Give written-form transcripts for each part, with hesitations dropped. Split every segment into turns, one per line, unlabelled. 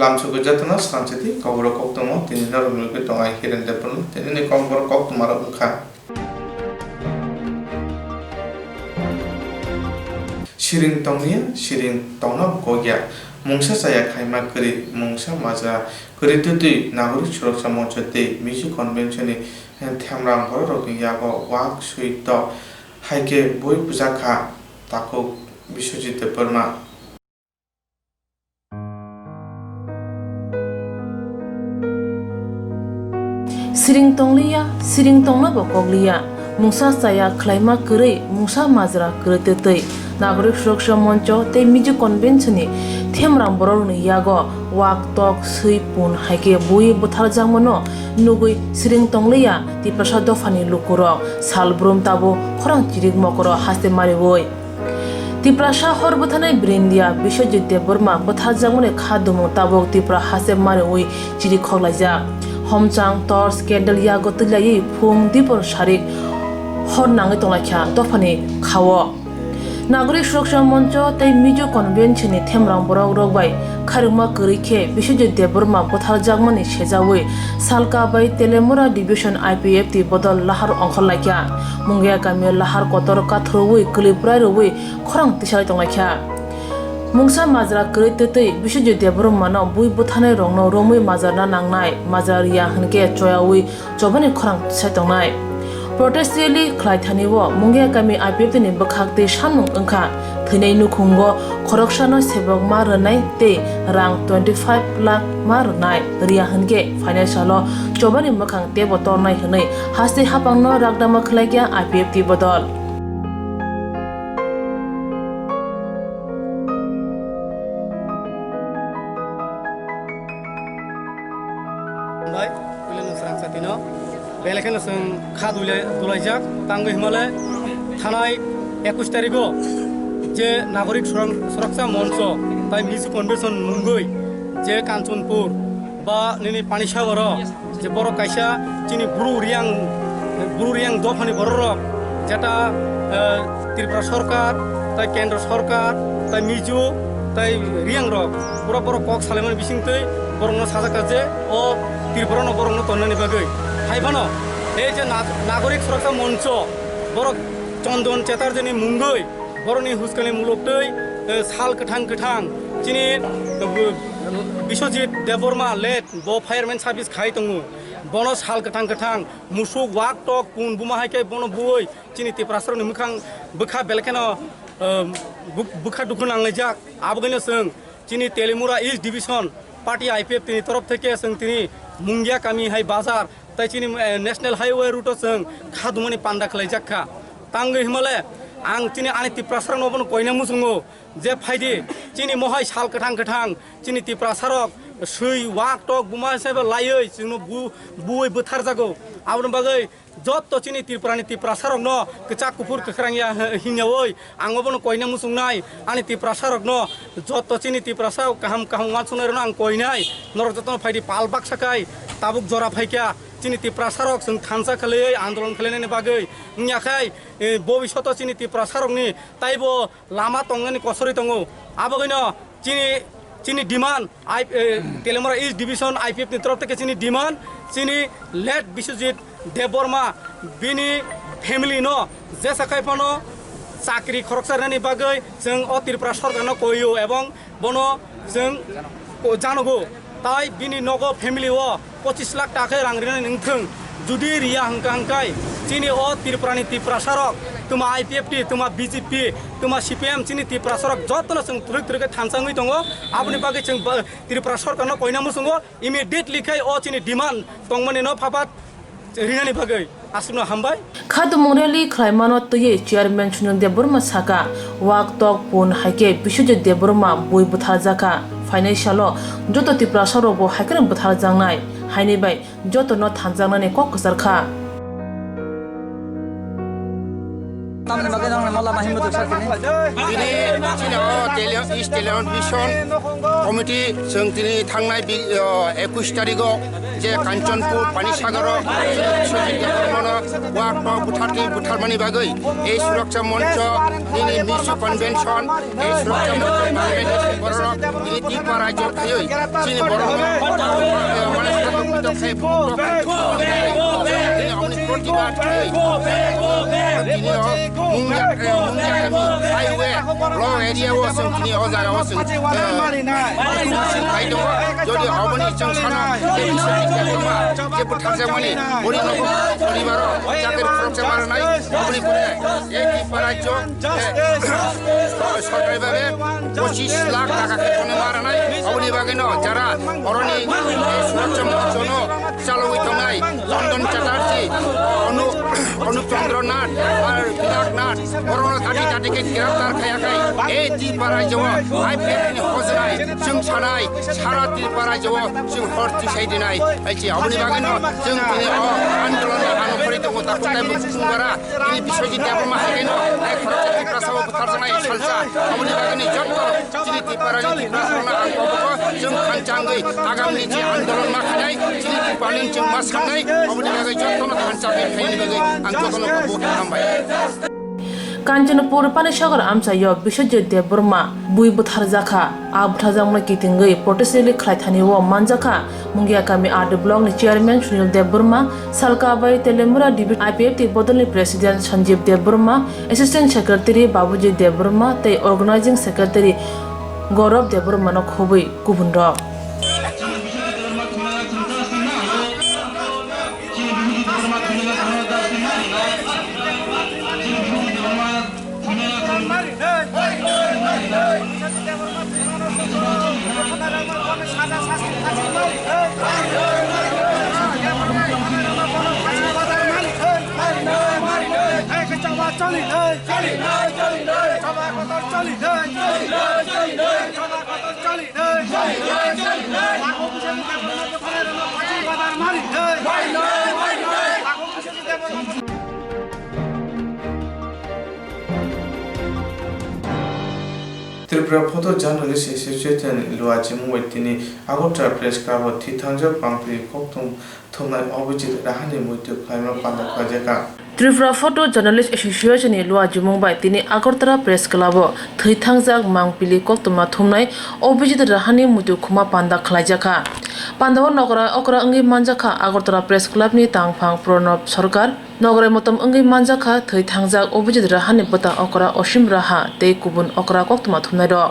lamsuku jatana slanchiti kawra koktomo tini narumilku tongai hiren depun tini ni kombor koktomara ukha Shiring tongnia shiring tongna gogya mungsa saya khaima kri mungsa maja kri tuti nagorik suraksa moncho te miju convention ni thamram hor roking yago wak suito haike boi puja kha tako Biswajit Devarma
Siring tongna bokoglia mungsa saya khlaima kri mungsa majra kri te nagorik suraksa moncho te miju convention ni themram boror ni yago wak tok sui pun haike boi buthar jangmono nugui siring tonglia ti prasad fani lukuro salbrum tabo khorang chirig mokoro haste mari boi Tipra shahor buthanai brindia Biswajit Devarma butha jangmone khadumo tabok tipra hase mare oi chiri khoglaja homchang tor scandal ya gotilai phum dipor sharik hor nangai tonglakhya tofani khawo Nagorik suraksa moncho tei miju convention ni themrang borok rokbai kharuma kurikhe Biswajit Devarma butha jangmone sejawi salka bai telemura division IPF ti bodol lahar ongkholakya mungya kami lahar kotor kathroi kliprai roi khorang tisai tonglakhya mungsa majra kritei Biswajit Devarma no bui buthanai rongno romui majana nangnai majaria hanke choyawi chobani khorang tisai tongnai protest rally khlaithani wo mungya kami IPF ni bakhakte samung angkha thinai nukhungo khoroksano sebok marnai te rang 25 lakh marnai ria hange financial chobani makhang te botor nai hnai haste hapangno rakdama khlaikya IPF ti bodol
Baik, pilih serang satino. Belakan seng khadule dulaijak tanggo Himalaya thanai 21 tariko je nagorik suraksa moncho tai miju convention mungoi je Kanchanpur ba nini Panisagor je boro kaisa chini buru riang dofani bororok jeta Tripura Sarkar tai Kendra Sarkar tai miju tai riang rok boro kok saleman bisingtei borongno sajaka je o Tripura no borongno tonnani bagai Haibano, এই যে নাগরিক সুরক্ষা মঞ্চ বড় চন্দন চেতার্জনী মুঙ্গই বড়নি হুসকানি মুলুকতৈ সাল কঠাং চিনি Biswajit Debbarma late ব fireman service খাই তঙ্গু বন সাল কঠাং মুসুক ওয়াক টক পুন বুমা হাইকে বন বই চিনি তিপ্রাসরনি মুখাং বখা বেলকেন বুখা দুখু নাংলাইজাক আবগৈনো जों চিনি Teliamura east division party IPF তিনি তরফ থেকে जों তিনি মুঙ্গিয়া কামি হাই বাজার তাই চিনি ন্যাশনাল হাইওয়ে রুট जों খাদুমনি পান্ডা খালাইজাকখা তাঙ্গো হিমালয় आं चिनी आनि तिप्रासारक नबन कयना मुसुङो जे फाइदि चिनी महाय साल कठां चिनी तिप्रासारक सै वाक टक बुमा सेबा लायै जोंनो बुय बोथार जागौ आबन बागै जत चिनी त्रिपुरानि तिप्रासारक न कचा कुफुर कखरांगिया हिङावै आंबोनो कयना मुसुंनाय आनि तिप्रासारक न जत चिनी तिप्रासारक काहाम मासुनाय आं कयनाय नरक जतन फाइदि पालबाक साकाय ताबुक जरा फाइका चिनी तिप्रासारक जों थानसा खालै आन्दोलन खालायनायनि बागै नियाखाय भबिष्यत चिनी तिप्रासारकनि ताइबो लामा तंगनि कसरि तंगो आबगैनो चिनी डिमान्ड तेलेमुरा इस्ट डिभिजन IPF नि तरफ থেকে चिनी डिमान्ड चिनी लेट बिश्वजित देबबर्मा बिनि फेमिलि न जे साखायफानो चाकरि खरकसारनायनि बागै जों अ त्रिपुरा सरकारनो कयो एबं बनो जों जानगौ ताइ बिनि नगो फेमिलि ओ 25 लाख टाका रां रिनाय नोंथों जुदि रिया हांकाय चिनी ओ त्रिपुरानि तिप्रासारक तुमा IPF टी तुमा BJP तुमा CPM चिनी तिप्रासारक जतनो जों थुरैक थानसाङै दङ आबनि बागै जों त्रिपुरा सरकारनो कयना मुसुङो इमिडिएटलि खाय ओ चिनी डिमान्ड तंमनि न फाबात रिनानि बागै आसुनो हामबाय
खादुमरेलि ख्लाइमानो तये चेयारमैन सुनिल देबबर्मा साका वाक टक पुन हाइके Biswajit Devarma बय बुथार जाका फाइनान्शियल जत तिप्रासारबो हाइकन बुथार जांनाय हाइनि बाय जत न थानजांनानै कक कसारखा
Tamni magenang mala mahim betul sakini.
Ini East Television Committee जों दिनै थांनाय 21 तारिखआव जे काञ्चनपुर पानिसागर Biswajit Devarma वाक टक बुथारमानि बागै এই सुरक्षा मञ्च दिनै মিশু কনভেনশন এই সুরক্ষা মঞ্চ পার্লামেন্টের বড় তিনি ত্রিপুরা রাজ্য খাই চিনি বড় মানে প্রতিনিধিত্ব খাই তিনি অমনি প্রতিবাদ খাই তিনি হাইওয়ে ল এরিয়াও जों তিনি ও জায়গাও जों খাই দङ যদি অবনি जों साना मा जेबो थारजामानि बरि नखर परिबार जाकेर खरचा मारनाय अबनि करे এই ত্রিপুরা রাজ্য সরকারি ভাবে 25 লাখ টাকা কেতনে মারনাय অবনি বাগে ন যারা অরনি সুরক্ষা মঞ্চ ন চালুই দঙাই চন্দন চ্যাটার্জি অনুপচন্দ্র নাথ আর বিনাক নাথ করোনা কাটি কাটিকে গ্রেফতার খায়াখাই এই ত্রিপুরা রাজ্য আইপিএফनि হজনাय जों सानाय सारा ত্রিপুরা রাজ্য जों हरति साइदिनाय आइछि अबनि बागे न जों दिनै आन्दोलन हानफरि दङ ताकुताय बुंबारा दिनै बिश्वजित देबरमा हागेन आइ खरचा त्रिपुरा साव बुथारजानाय सालसा अबनि बागे नि जत्त दिनै त्रिपुरानि त्रिपुरा सावना आंखौबो जों खानचाङै आगामनि जे आन्दोलन माखानाय दिनै त्रिपुरानि जों मा साननाय अबनि बागे जत्तनो खानचाङै खायनि बागे आं जत्तनो कबो खालामबाय
कांचनपुर पानीसागर आमसायो बिश्वजित देबबर्मा बुई बुथार जाखा आ बुथारजांनो किथिंगै प्रोटेस्टलि खालायथानिओ मानजाखा मुंगिया गामि आर्ट ब्लक नि चेयरमैन सुनील देबबर्मा सालकाबाई तेलेमुरा डिबी आईपीएफ टी बदलनि president Sanjeev Debbarma assistant secretary Babuji Debbarma तै ऑर्गेनाइजिंग सेक्रेटारी गौरव देबबर्मा न खोबै गुबुन रक
त्रिपुरा फोटो जर्नलिस्ट एसोसिएशन लुआची मुवैतिनि आगरतला प्रेस क्लाब थिथांजा पांप्रि कोक्तम थुमनाय अभिजित राहानि मृत्यु खायमा पान्दा खाजेका
त्रिपुरा फोटो जर्नलिस्ट एसोसिएशन लुआ जुमुंबाय तिनि आगरतला प्रेस क्लब थैथांजाक मांगपिलि कोक्तमा थुमनाय अभिजित राहानि मृत्यु खुमा पान्दा खालायजाखा पान्दाव नगरा अकरा अंगि मानजाखा आगरतला प्रेस क्लबनि तांफां प्रणब सरकार नगरे मतम अंगि मानजाखा थैथांजाक अभिजित राहानि बता अकरा असीम राहा ते गुबुन अकरा कोक्तमा थुमनाय र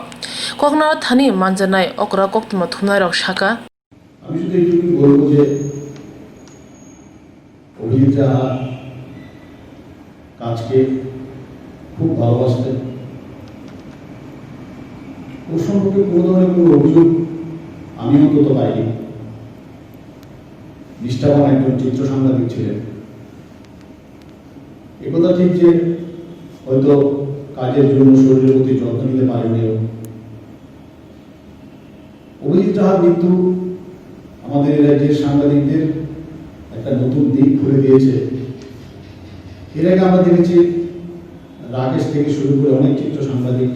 कोकना थानि मानजानाय अकरा कोक्तमा थुमनाय रक शाखा
আমি শুধু এইটুকুই বলবো যে অভিজিৎ রাহা কাজকে খুব ভালোবাসতেন ওর সম্পর্কে কোনো ধরনের কোনো অভিযোগ আমি অন্তত পাইনি নিষ্ঠাবান একজন চিত্র সাংবাদিক ছিলেন একথা ঠিক যে হয়তো কাজের জন্য শরীরের প্রতি যত্ন নিতে পারেনি অভিজিৎ রাহার মৃত্যু আমাদের রাজ্যের সাংবাদিকদের একটা নতুন দিক খুলে দিয়েছে এর আগে আমরা দেখেছি রাকেশ থেকে শুরু করে অনেক চিত্র সাংবাদিক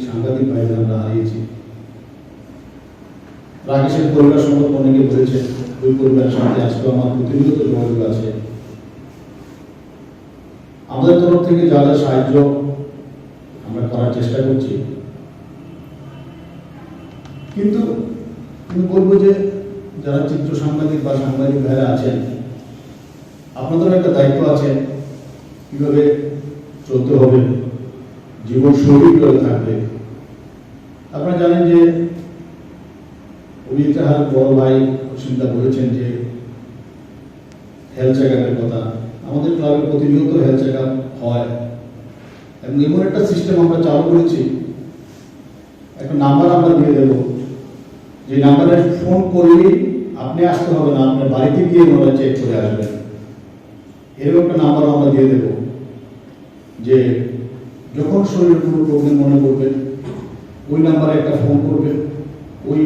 ভাইদের আমরা হারিয়েছি রাকেশের পরিবার সম্পর্কে অনেকে বলেছেন ওই পরিবারের সাথে আজকে আমার প্রতিনিয়ত যোগাযোগ আছে আমাদের তরফ থেকে যা যা সাহায্য আমরা করার চেষ্টা করছি কিন্তু আমি বলবো যে যারা চিত্র সাংবাদিক বা সাংবাদিক ভাইরা আছেন আপনাদের একটা দায়িত্ব আছে কিভাবে চলতে হবে জীবন শৈলী কিভাবে থাকবে আপনারা জানেন যে অভিজিৎ রাহার বড় ভাই চিন্তা বলেছেন যে হেলথ চেক আপের কথা আমাদের ক্লাবে প্রতিনিয়ত হেলথ চেক আপ হয় এবং এমন একটা সিস্টেম আমরা চালু করেছি একটা নাম্বার আমরা দিয়ে দেব যে নাম্বারে ফোন করলেই আপনি আসতে হবে না আপনার বাড়িতে গিয়ে ওরা চেক করে আসবেন এরকম একটা নাম্বার আমরা দিয়ে দেব যে যখন শরীরের কোনো প্রবলেম মনে করবেন ওই নাম্বারে একটা ফোন করবেন ওই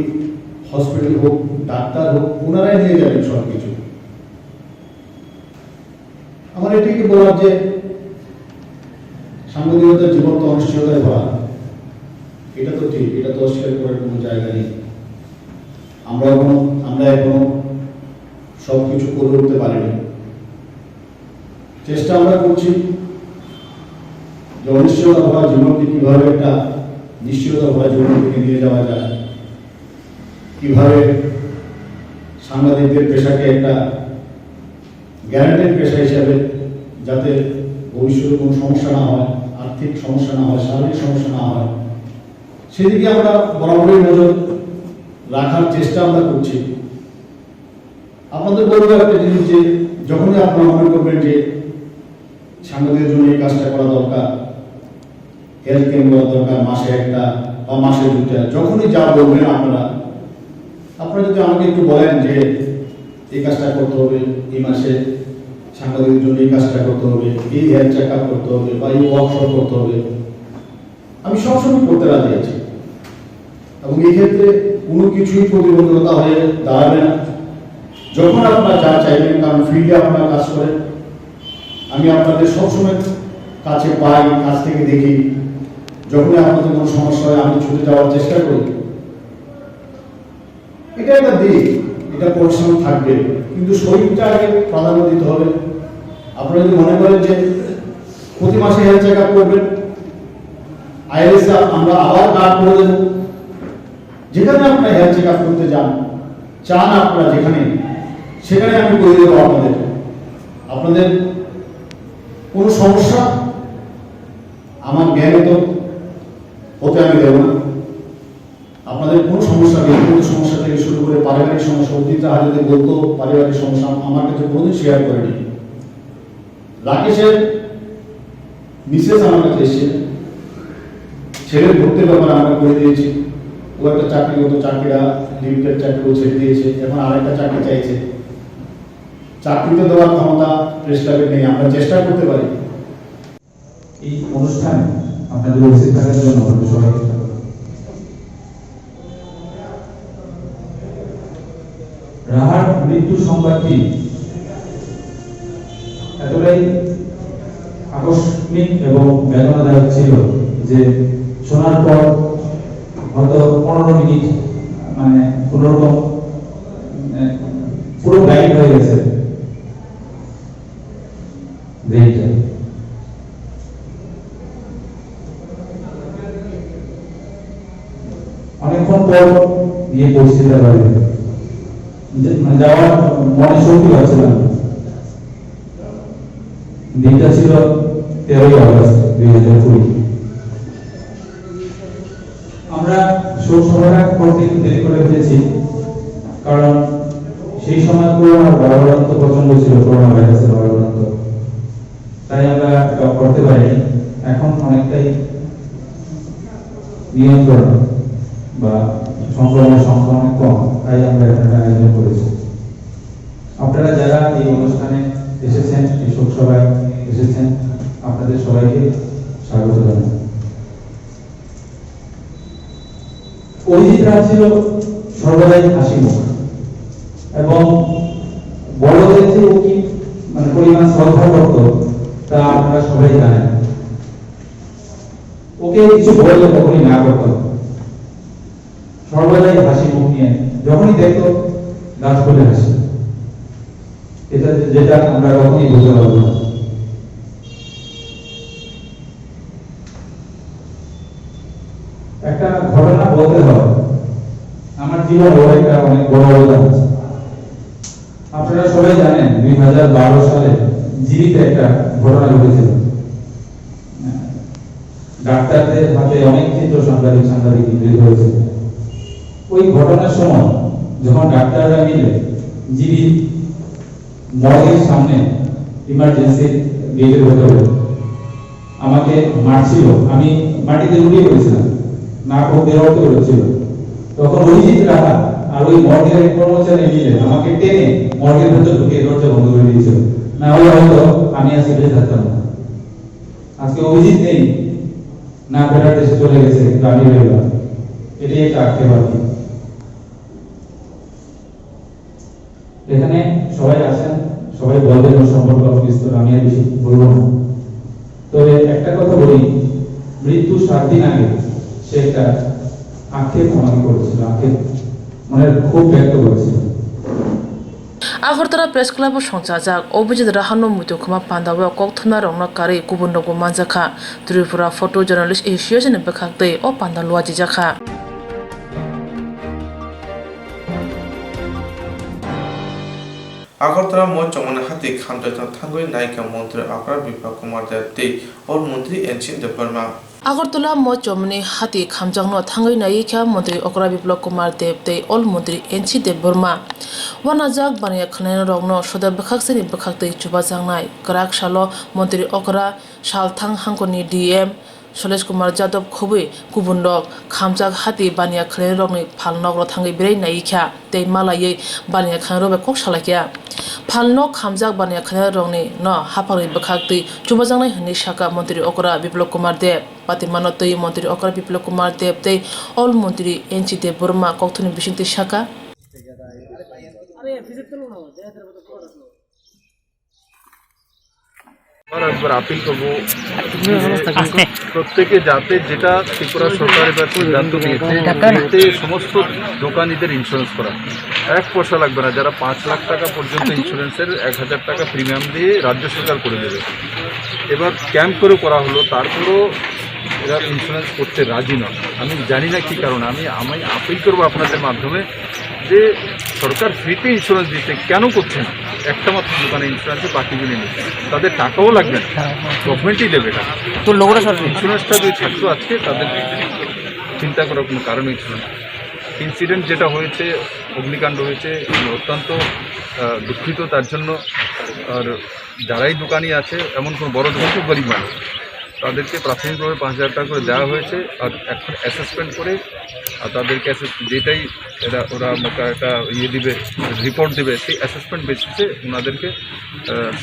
হসপিটাল হোক ডাক্তার হোক ওনারাই নিয়ে যাবেন সব কিছু আমার এটাকে বলার যে সাংবাদিকতার জীবন তো অনিশ্চয়তায় ভরা এটা তো ঠিক এটা তো অস্বীকার করার কোনো জায়গা নেই আমরা এখনো সব কিছু করে উঠতে পারিনি চেষ্টা আমরা করছি যে অনিশ্চয়তা ভরা জীবনকে কিভাবে একটা নিশ্চয়তা ভরা জীবনের দিকে নিয়ে যাওয়া যায়, কিভাবে সাংবাদিকদের পেশাকে একটা গ্যারান্টেড পেশা হিসাবে যাতে ভবিষ্যতে কোনো সমস্যা না হয়, আর্থিক সমস্যা না হয়, শারীরিক সমস্যা না হয়, সেদিকে আমরা বরাবরই নজর রাখার চেষ্টা আমরা করছি। আপনাদের বলবো একটা জিনিস যে যখনই আপনারা মনে করবেন যে সাংবাদিকের জন্য এই কাজটা করা দরকার, হেলথ ক্যাম্প করা দরকার, মাসে একটা বা মাসে দুটা, যখনই যা বলবেন আপনারা যদি আমাকে একটু বলেন যে এই কাজটা করতে হবে, এই মাসে সাংবাদিকের জন্য এই কাজটা করতে হবে, এই হেলথ চেক আপ করতে হবে বা এই ওয়ার্কশপ করতে হবে, আমি সবসময় করতে রাজি আছি। এবং এই ক্ষেত্রে কোনো কিছুই প্রতিবন্ধকতা হয়ে দাঁড়াবে না। যখন আপনারা যা চাইবেন, কারণ ফিল্ডে আপনারা কাজ করেন, আমি আপনাদের সবসময় কাছে পাই, কাছ থেকে দেখি, যখনই আপনাদের কোনো সমস্যা হয় আমি ছুটে যাওয়ার চেষ্টা করি। এটা একটা দিক, এটা পরিশ্রম থাকবে, কিন্তু শরীরটা আগে প্রাধান্য দিতে হবে। আপনারা যদি মনে করেন যে প্রতি মাসে হেলথ চেক আপ করবেন, ILS আমরা আবার কার্ড করে দেব, যেখানে আপনারা হেলথ চেক আপ করতে চান আপনারা যেখানে, সেখানে আমি করে দেবো। আপনাদের কোনো সমস্যা আমার জ্ঞানে তো হতে আমি দেব না। আপনাদের কোনো সমস্যা, ব্যক্তিগত সমস্যা থেকে শুরু করে পারিবারিক সমস্যা, অতীতে যদি বলতো পারিবারিক সমস্যা আমার কাছে কোনোদিন শেয়ার করেনি। রাকেশের মিসেস আমার কাছে এসেছিলেন, ছেলের ভর্তির ব্যাপারে আমরা করে দিয়েছি। ও একটা চাকরিগত চাকরিটা লিমিটেড চাকরি ও ছেড়ে দিয়েছে, এখন আরেকটা চাকরি চাইছে। চাকরিতে দেওয়ার ক্ষমতা প্রেস ক্লাবের নেই, আমরা চেষ্টা করতে পারি।
এই অনুষ্ঠানে আপনাদের উপস্থিত থাকার জন্য সবাইকে রাহার মৃত্যু সংবাদটি এতটাই আকস্মিক এবং বেদনাদায়ক ছিল যে শোনার পর হয়তো 15 মিনিট মানে কোনোরকম পুরো ব্লাইন্ড হয়ে গেছে ব্রেইনটা। অনেকক্ষণ পর গিয়ে পৌঁছতে পারবে, যাওয়ার মনে শক্তি পাচ্ছিলাম। দিনটা ছিল 13ই আগস্ট 2020। আমরা শোক সভাটা করতে দেরি করে ফেলেছি, কারণ সেই সময় করোনার বাড়াবাড়ন্ত প্রচন্ড ছিল, করোনা ভাইরাসের বাড়াবাড়ন্ত, তাই আমরা করতে পারিনি। এখন অনেকটাই নিয়ন্ত্রণ বা সংক্রমণের সংখ্যা অনেক কম, তাই আমরা এখানে আয়োজন করেছি। আপনারা যারা এই অনুষ্ঠানে এসেছেন, এই শোক সভায় এসেছেন, আপনাদের সবাইকে স্বাগত জানাই। অরিজিৎ রায় ছিল সর্বদাই হাসি মুখ এবং বড়দের যে কি মানে পরিমাণ শ্রদ্ধা করত তা আপনারা সবাই জানেন। ওকে কিছু বললে কখনই না করত, সর্বদাই হাসি মুখ নিয়ে, যখনই দেখতো গাছ করে হাসি, যেটা আমরা কখনই বুঝতে পারবো না। একটা ঘটনা বলতে হবে, আমার জীবনে একটা অনেক বড় অবদান আছে। আপনারা সবাই জানেন 2012 সালে জীবিতে একটা ঘটনা ঘটেছিল। ডাক্তারদের হাতে অনেক চিত্র সাংবাদিক নিগৃহীত হয়েছে। ওই ঘটনার সময় যখন ডাক্তাররা মিলে জীবী মর্গের সামনে ইমার্জেন্সি গেটের ভেতরে আমাকে মারছিল, আমি মাটিতে লুটিয়ে পড়েছিলাম, নাক ও বেরোতে করেছিল। তখন অরিজিৎ রাহা আর ওই মর্গের কর্মচারী মিলে আমাকে টেনে মর্গের ভেতর ঢুকিয়ে দরজা বন্ধ করে দিয়েছিল, না হলে হয়তো আমি আজকে বেঁচে থাকতাম না। আজকে অভিজিৎ নেই, না বেড়ার দেশে চলে গেছে, আমি হয়ে গেলাম, এটাই একটা আক্ষেপ আর কি। এখানে সবাই আছেন, সবাই বলবেন ওর সম্পর্কে বিস্তর, আমি আর বেশি বলবো না। তবে একটা কথা বলি, মৃত্যু 7 দিন আগে সে একটা আক্ষেপ আমাকে করেছিল, আক্ষেপ মনে খুব ব্যক্ত করেছিল।
আগরতলা প্রেস ক্লাব সংচাজাক অভিজিৎ রাহানো মুতুখমা পান্দাও ককথনা রংনা কারে গুবুন রগো মানজাখা ত্রিপুরা ফটো জার্নালিস্ট এসোসিয়েশন বেখাকতে ও পান্দা লুয়াজি জাখা
আগরতলা মো চমনে হাতি খামজাতন থাঙ্গই নায়িকা মন্ত্রী আকরা বিপ্লব কুমার দেবতে और মন্ত্রী এনসিন দেববর্মা
আগরতলা মো চমনি হাতি খামজাংনো থাঙ্গই নায়িকা মন্ত্রী অকরা বিপ্লব কুমার দেবতে অল মন্ত্রী এনসি দেববর্মা ওয়ানাজাক বানিয়া খানায় রংনো সদা বেখাকসেনি বেখাকতে চুবা জাংনাই গরাক সালো মন্ত্রী অকরা সালথাং হাঙ্কনি DM Solesh Kumar Jadab Khobui Kubundok Khamjak Hati Bania Khle Rogni Phalnok ro thangi berei naikha tei malaye Bania Khan robe kok salakya Phalnok Khamjak Bania Khle Rogni no hapari bekhakti chubajangnai hni Shaka Mantri Okra Biplop Kumar Dev Patimano tei Mantri Okra Biplop Kumar Dev tei All Mantri NC Dev Burma kokthuni bisingti Shaka
আর একবার appeal করবো প্রত্যেকে যাতে যেটা ত্রিপুরা সরকার এবার সিদ্ধান্ত নিয়েছে এতে সমস্ত দোকানিদের ইন্স্যুরেন্স করা 1 পয়সা লাগবে না যারা 5 লাখ টাকা পর্যন্ত ইন্স্যুরেন্সের 1000 টাকা প্রিমিয়াম দিয়ে রাজ্য সরকার করে দেবে এবার ক্যাম্প করে করা হলো তারপরও এরা ইন্স্যুরেন্স করতে রাজি নয় আমি জানি না কী কারণে আমি আপিল করবো আপনাদের মাধ্যমে যে সরকার ফ্রিতে ইন্স্যুরেন্স দিতে কেন করছে না একটা মাত্র দোকানে ইন্স্যুরেন্সে বাকিগুলি নেই তাদের টাকাও লাগবে না গভর্নমেন্টই দেবে টাকা তো ইন্স্যুরেন্সটা যদি থাকতো আজকে তাদের চিন্তা করার কোনো কারণ ছিল না ইনসিডেন্ট যেটা হয়েছে অগ্নিকাণ্ড হয়েছে অত্যন্ত দুঃখিত তার জন্য আর যারাই দোকানি আছে এমন কোনো বড় দোকান তো গরিব মানুষ তাদেরকে প্রাথমিকভাবে 5000 টাকা করে দেওয়া হয়েছে আর এখন অ্যাসেসমেন্ট করে আর তাদেরকে যেটাই ওরা একটা দিবে রিপোর্ট দেবে সেই অ্যাসেসমেন্ট বেসিসে ওনাদেরকে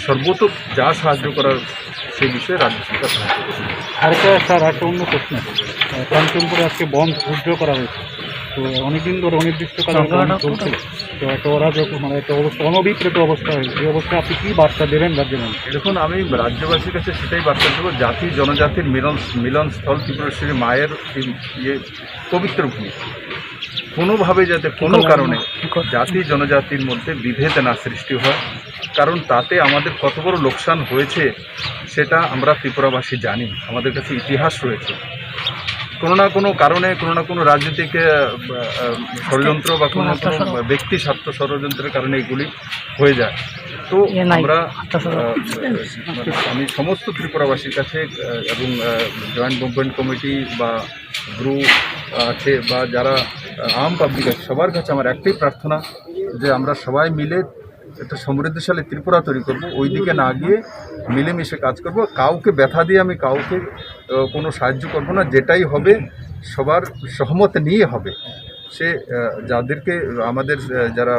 সর্বত যা সাহায্য করার সেই বিষয়ে রাজ্য সরকার সাহায্য করবে
আরেকটা স্যার একটা অন্য প্রশ্ন কনফার্ম করে আজকে বন্ধ উইথড্র করা হয়েছে তো অনেকদিন ধরে অনির্দিষ্টকালের বন্ধ চলছে তো একটা ওরা যখন মানে একটা অবস্থা অনভিপ্রেত অবস্থা হয় এই অবস্থায় আপনি কী বার্তা দেবেন রাজ্যের মানুষ
দেখুন আমি রাজ্যবাসীর কাছে সেটাই বার্তা দেবো জাতি জনজাতির মিলনস্থল ত্রিপুরেশ্বরী মায়ের পবিত্র ভূমি কোনোভাবে যাতে কোনো কারণে জাতি জনজাতির মধ্যে বিভেদ না সৃষ্টি হয় কারণ তাতে আমাদের কত বড় লোকসান হয়েছে সেটা আমরা ত্রিপুরাবাসী জানি আমাদের কাছে ইতিহাস রয়েছে কোনো না কোনো কারণে কোনো না কোনো রাজনৈতিক ষড়যন্ত্র বা কোনো না কোনো ব্যক্তি স্বার্থ ষড়যন্ত্রের কারণে এগুলি হয়ে যায় তো আমরা আমি সমস্ত ত্রিপুরাবাসীর কাছে এবং জয়েন্ট মুভমেন্ট কমিটি বা গ্রুপ আছে বা যারা আম পাবলিক আছে সবার কাছে আমার একটাই প্রার্থনা যে আমরা সবাই মিলে একটা সমৃদ্ধশালী ত্রিপুরা তৈরি করব ওই দিকে না গিয়ে মিলেমিশে কাজ করব কাউকে ব্যথা দিয়ে আমি কাউকে কোনো সাহায্য করব না যেটাই হবে সবার সহমত নিয়ে হবে সে যাদেরকে আমাদের যারা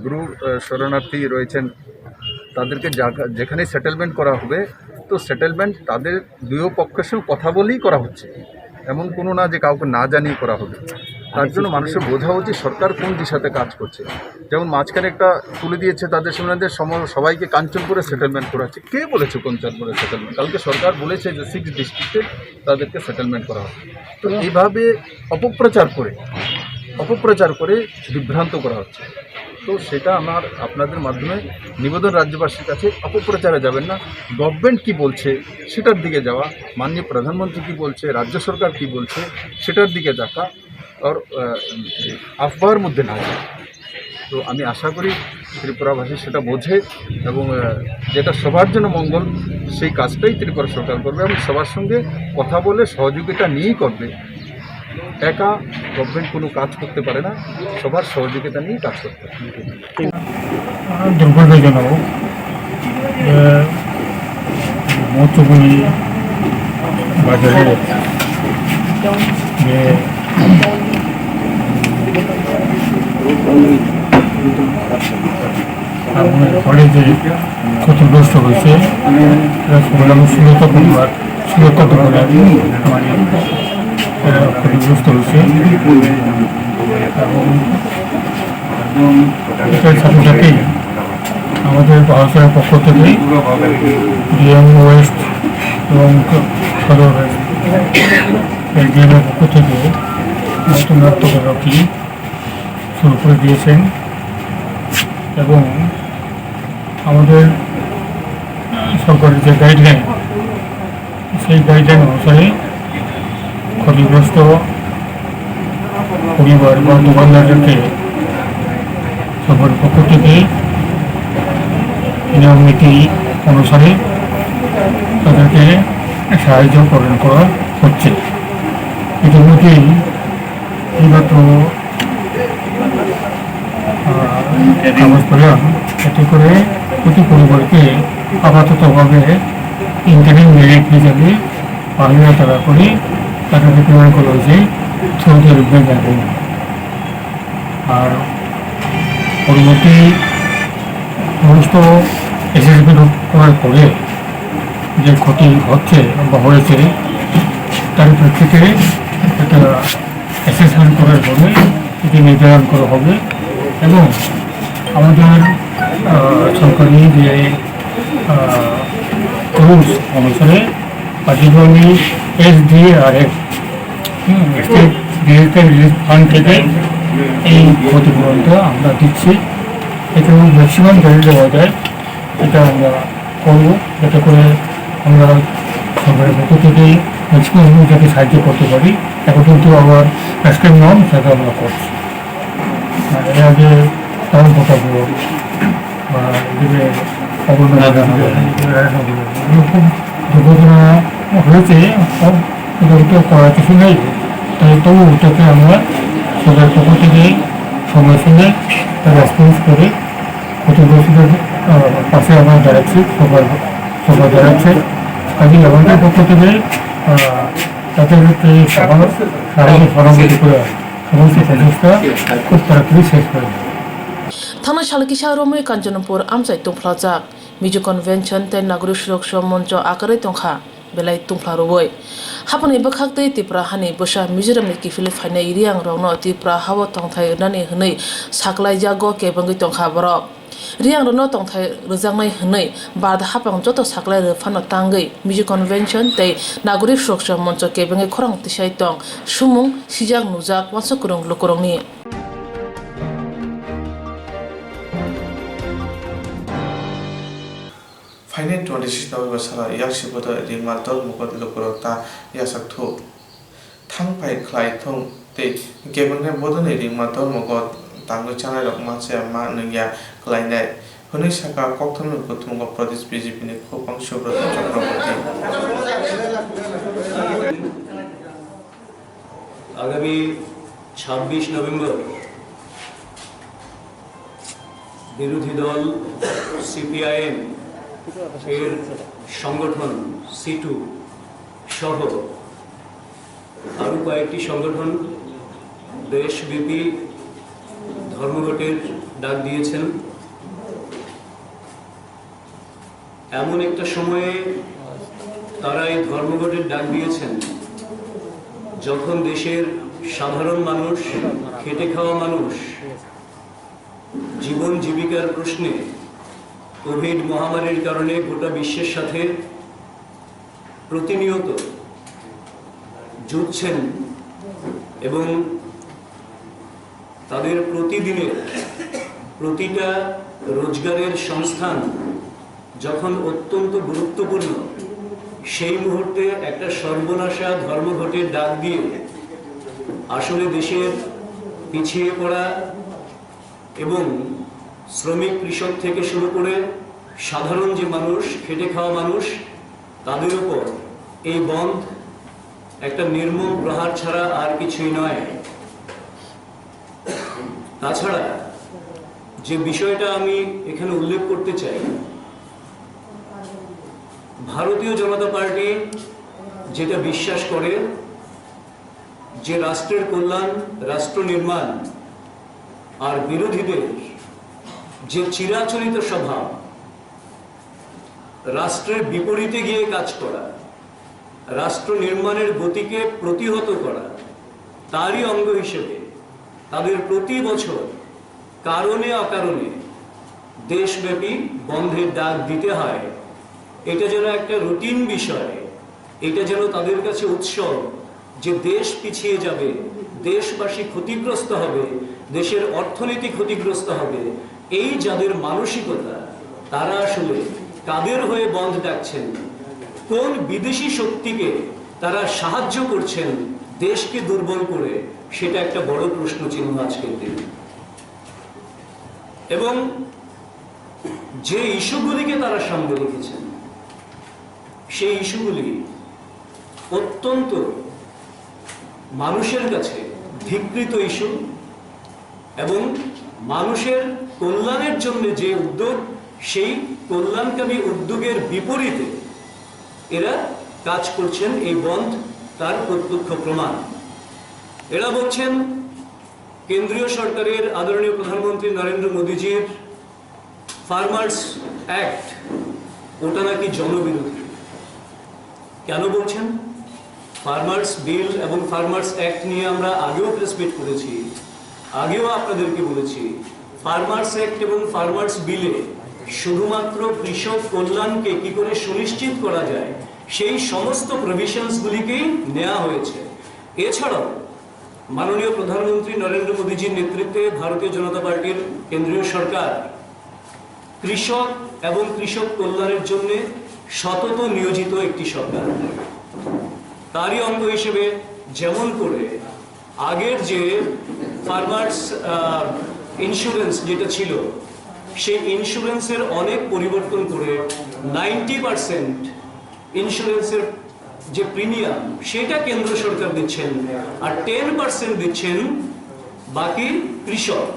গুরু শরণার্থী রয়েছেন তাদেরকে যেখানে সেটেলমেন্ট করা হবে তো সেটেলমেন্ট তাদের দুই পক্ষের সঙ্গে কথা বলেই করা হচ্ছে এমন কোনো না যে কাউকে না জানিয়ে করা হবে তার জন্য মানুষের বোঝা উচিত সরকার কোন দিশাতে কাজ করছে যেমন মাঝখানে একটা তুলে দিয়েছে তাদের সঙ্গে সবাইকে কাঞ্চনপুরে সেটেলমেন্ট করাচ্ছে কে বলেছে কাঞ্চনপুরে সেটেলমেন্ট কালকে সরকার বলেছে যে 6 ডিস্ট্রিক্টে তাদেরকে সেটেলমেন্ট করা হবে তো এইভাবে অপপ্রচার করে বিভ্রান্ত করা হচ্ছে তো সেটা আমার আপনাদের মাধ্যমে নিবেদন রাজ্যবাসীর কাছে অপপ্রচারে যাবেন না গভর্নমেন্ট কি বলছে সেটার দিকে যাওয়া মাননীয় প্রধানমন্ত্রী কি বলছে রাজ্য সরকার কি বলছে সেটার দিকে দেখা আর আফবাহের মধ্যে না যায় তো আমি আশা করি ত্রিপুরাবাসী সেটা বোঝে এবং যেটা সবার জন্য মঙ্গল সেই কাজটাই ত্রিপুরা সরকার করবে এবং সবার সঙ্গে কথা বলে সহযোগিতা নিয়েই করবে একা গভর্নমেন্ট কোনো কাজ করতে পারে না সবার সহযোগিতা নিয়ে কাজ করতে হবে
দুর্ভাগ্যজনক মৌচুগুলি বাজারে যে আগুনের ফলে যে ক্ষতিগ্রস্ত হয়েছে সুরক্ষা দোকানের মানে ক্ষতিগ্রস্ত হয়েছে এবং এটার সাথে সাথেই আমাদের ভারতের পক্ষ থেকে ডিএম ওয়েস্ট এবং সদর এসডিএমের পক্ষ থেকে নতুন তদারকি শুরু করে দিয়েছেন এবং আমাদের সরকারের যে গাইডলাইন, সেই গাইডলাইন অনুসারে ক্ষতিগ্রস্ত পরিবার বা দোকানদারদেরকে সরকারের পক্ষ থেকে নিয়ম নীতি অনুসারে তাদেরকে সাহায্য প্রদান করা হচ্ছে। ইতিমধ্যেই বিগত কাগজ পেলাম, এতে করে প্রতি পরিবারকে আপাততভাবে ইন্টারনেট মেরিট হিসাবে 5,000 টাকা করে তাদেরকে প্রদান করা হয়েছে সৌদি আরবের ব্যাংকে। আর পরবর্তী সমস্ত অ্যাসেসমেন্ট করার পরে যে ক্ষতি হচ্ছে বা হয়েছে তার প্রেক্ষিতে একটা অ্যাসেসমেন্ট করার পরে এটি নির্ধারণ করা হবে এবং আমাদের সরকারি যে রুলস অনুসারে particularly SDRF state disaster relief fund থেকে এই ক্ষতিপূরণটা আমরা দিচ্ছি। এখানে ম্যাক্সিমাম যদি দেওয়া যায় এটা আমরা করবো, যাতে করে আমরা সরকারের পক্ষ থেকে ম্যাক্সিমাম যাতে সাহায্য করতে পারি according to our prescribe norm, সেটা আমরা করছি। এর আগে তেমন কথা বলব বা এদিকে এরকম দুর্ঘটনা হয়েছে, সব তো করার কিছু নেই, তাই তবু ওটাকে আমরা সরকারের পক্ষ থেকে সময় সঙ্গে রেসপন্স করে ক্ষতিগ্রস্তদের পাশে আমরা দাঁড়াচ্ছি, সরকার দাঁড়াচ্ছে। কাজে আমাদের পক্ষ থেকে তাদেরকে সাহায্য সরাসরি করে সমস্ত প্রচেষ্টা খুব তাড়াতাড়ি শেষ করে দেয়।
থানা শালকিসা রমৈ কাঞ্চনপুর আমচাই তুংফ্লাজাক মিজু কনভেনশন তে নাগরিক সুরক্ষা মঞ্চ আকারে Tankha belai tungphla roi hapani bakhak tei tipra hani bosa mizoram ni kifili phainai riang rongno tipra hawa tongthai nani hnei saklai jago kebangi tongkha borok riang rono tongthai rujangnai hnei bad hapang joto saklai rfano tangai mizu convention tei nagorik surakcha moncho kebangi khorang tisai tong sumung sijak nujak wansa kurung lukurongni
फाइनेट 26 नवेम्बर साला याकसिबोद रिंगमा दल मुकद लुकुरता याsak thu thangpai khlai thong te kebangne bodone रिंगमा दल मुकद tangu chanai rok manse ma nungya khlainai huni saka kokthon kuthungo pradesh BJP ni khopang subrata chakraborty
আগামী 26 November বিরোধী দল CPIM এর সংগঠন C2 সহ আরো কয়েকটি সংগঠন দেশব্যাপী ধর্মঘটের ডাক দিয়েছেন। এমন একটা সময়ে তারা এই ধর্মঘটের ডাক দিয়েছেন যখন দেশের সাধারণ মানুষ, খেটে খাওয়া মানুষ জীবন জীবিকার প্রশ্নে কোভিড মহামারীর কারণে গোটা বিশ্বের সাথে প্রতিনিয়ত যুদ্ধছেন এবং তাদের প্রতিদিনের প্রতিটা রোজগারের সংস্থান যখন অত্যন্ত গুরুত্বপূর্ণ, সেই মুহূর্তে একটা সর্বনাশা ধর্মঘটের ডাক দিয়ে আসলে দেশের পিছিয়ে পড়া এবং শ্রমিক কৃষক থেকে শুরু করে সাধারণ যে মানুষ, খেটে খাওয়া মানুষ, তাদের উপর এই বন্ধ একটা নির্মম প্রহার ছাড়া আর কিছুই নয়। তাছাড়া যে বিষয়টা আমি এখানে উল্লেখ করতে চাই, ভারতীয় জনতা পার্টি যেটা বিশ্বাস করে যে রাষ্ট্রের কল্যাণ, রাষ্ট্র নির্মাণ আর বিরোধীদের যে চিরাচরিত স্বভাব রাষ্ট্রের বিপরীতে গিয়ে কাজ করা, রাষ্ট্র নির্মাণের গতিকে প্রতিহত করা, তারই অঙ্গ হিসেবে তাদের প্রতি বছর কারণে অকারণে দেশব্যাপী বন্ধের ডাক দিতে হয়। এটা যেন একটা রুটিন বিষয়, এটা যেন তাদের কাছে উৎসব যে দেশ পিছিয়ে যাবে, দেশবাসী ক্ষতিগ্রস্ত হবে, দেশের অর্থনীতি ক্ষতিগ্রস্ত হবে। এই যাদের মানসিকতা, তারা আসলে কাদের হয়ে বন্ধ ডাকছেন, কোন বিদেশি শক্তিকে তারা সাহায্য করছেন দেশকে দুর্বল করে, সেটা একটা বড় প্রশ্ন চিহ্ন আজকের দিনে। এবং যে ইস্যুগুলিকে তারা সামনে রেখেছেন সেই ইস্যুগুলি অত্যন্ত মানুষের কাছে ধিকৃত ইস্যু এবং মানুষের কল্যাণের জন্য যে উদ্যোগ, সেই কল্যাণকামী উদ্যোগের বিপরীতে এরা কাজ করছেন। এই বন্ধ তার প্রত্যক্ষ প্রমাণ। এরা বলছেন কেন্দ্রীয় সরকারের আদরণীয় প্রধানমন্ত্রী নরেন্দ্র মোদীজির ফার্মার্স অ্যাক্ট ওটা নাকি জনবিরোধী। কেন বলছেন? ফার্মার্স বিল এবং ফার্মার্স অ্যাক্ট নিয়ে আমরা আগেও প্রেস মিট করেছি, আগেও আপনাদেরকে বলেছি ফার্মার্স অ্যাক্ট এবং ফার্মার্স বিলে শুধুমাত্র কৃষক কল্যাণকে কি করে সুনিশ্চিত করা যায় সেই সমস্ত প্রভিশনসগুলিকেই নেওয়া হয়েছে। এছাড়াও মাননীয় প্রধানমন্ত্রী নরেন্দ্র মোদীজির নেতৃত্বে ভারতীয় জনতা পার্টির কেন্দ্রীয় সরকার কৃষক এবং কৃষক কল্যাণের জন্য সতত নিয়োজিত একটি সরকার। তারই অঙ্গ হিসেবে যেমন করে আগের যে ফার্মার্স ইন্স্যুরেন্স যেটা ছিল, সেই ইন্স্যুরেন্সের অনেক পরিবর্তন করে 90% ইন্স্যুরেন্সের যে প্রিমিয়াম সেটা কেন্দ্র সরকার দিচ্ছেন, আর 10% দিচ্ছেন বাকি কৃষক।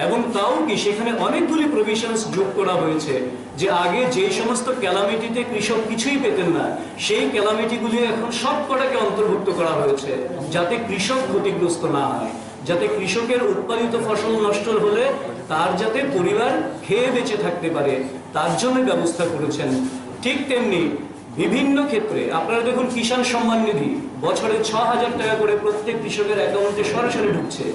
এবং তাও কি সেখানে অনেকগুলি প্রভিশনস যোগ করা হয়েছে যে আগে যে সমস্ত ক্যালামিটিতে কৃষক কিছুই পেতেন না, সেই ক্যালামিটিগুলি এখন সব কটাকে অন্তর্ভুক্ত করা হয়েছে যাতে কৃষক ক্ষতিগ্রস্ত না হয়, যাতে কৃষকের উৎপাদিত ফসল নষ্ট হলে তার যাতে পরিবার খেয়ে বেঁচে থাকতে পারে তার জন্য ব্যবস্থা করেছেন। ঠিক তেমনি বিভিন্ন ক্ষেত্রে আপনারা দেখুন কিষাণ সম্মান নিধি বছরে 6,000 টাকা করে প্রত্যেক কৃষকের অ্যাকাউন্টে সরাসরি ঢুকছে।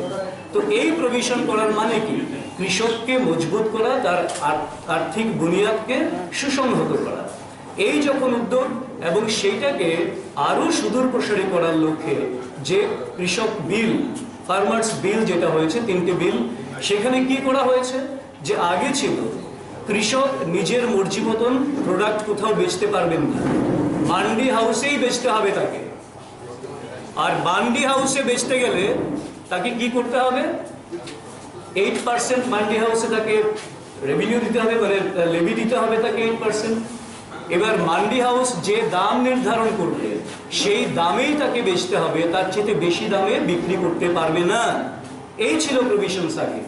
তো এই প্রভিশন করার মানে কি? কৃষককে মজবুত করা, তার আর্থিক বুনিয়াদকে সুসংহত করা। এই যখন উদ্যোগ এবং সেইটাকে আরো সুদূর প্রসারী করার লক্ষ্যে যে কৃষক বিল, ফার্মার্স বিল যেটা হয়েছে, 3টে বিল, সেখানে কি করা হয়েছে যে আগে ছিল কৃষক নিজের মর্জি মতন প্রোডাক্ট কোথাও বেচতে পারবেন না, মান্ডি হাউসেই বেচতে হবে তাকে। আর মান্ডি হাউসে বেচতে গেলে তাকে কি করতে হবে? 8% মান্ডি হাউসে তাকে রেভিনিউ দিতে হবে, মানে লেভি দিতে হবে তাকে 8%। এবার মান্ডি হাউস যে দাম নির্ধারণ করবে সেই দামেই তাকে বেচতে হবে, তার চেয়ে বেশি দামে বিক্রি করতে পারবে না। এই ছিল প্রভিশনস আগে।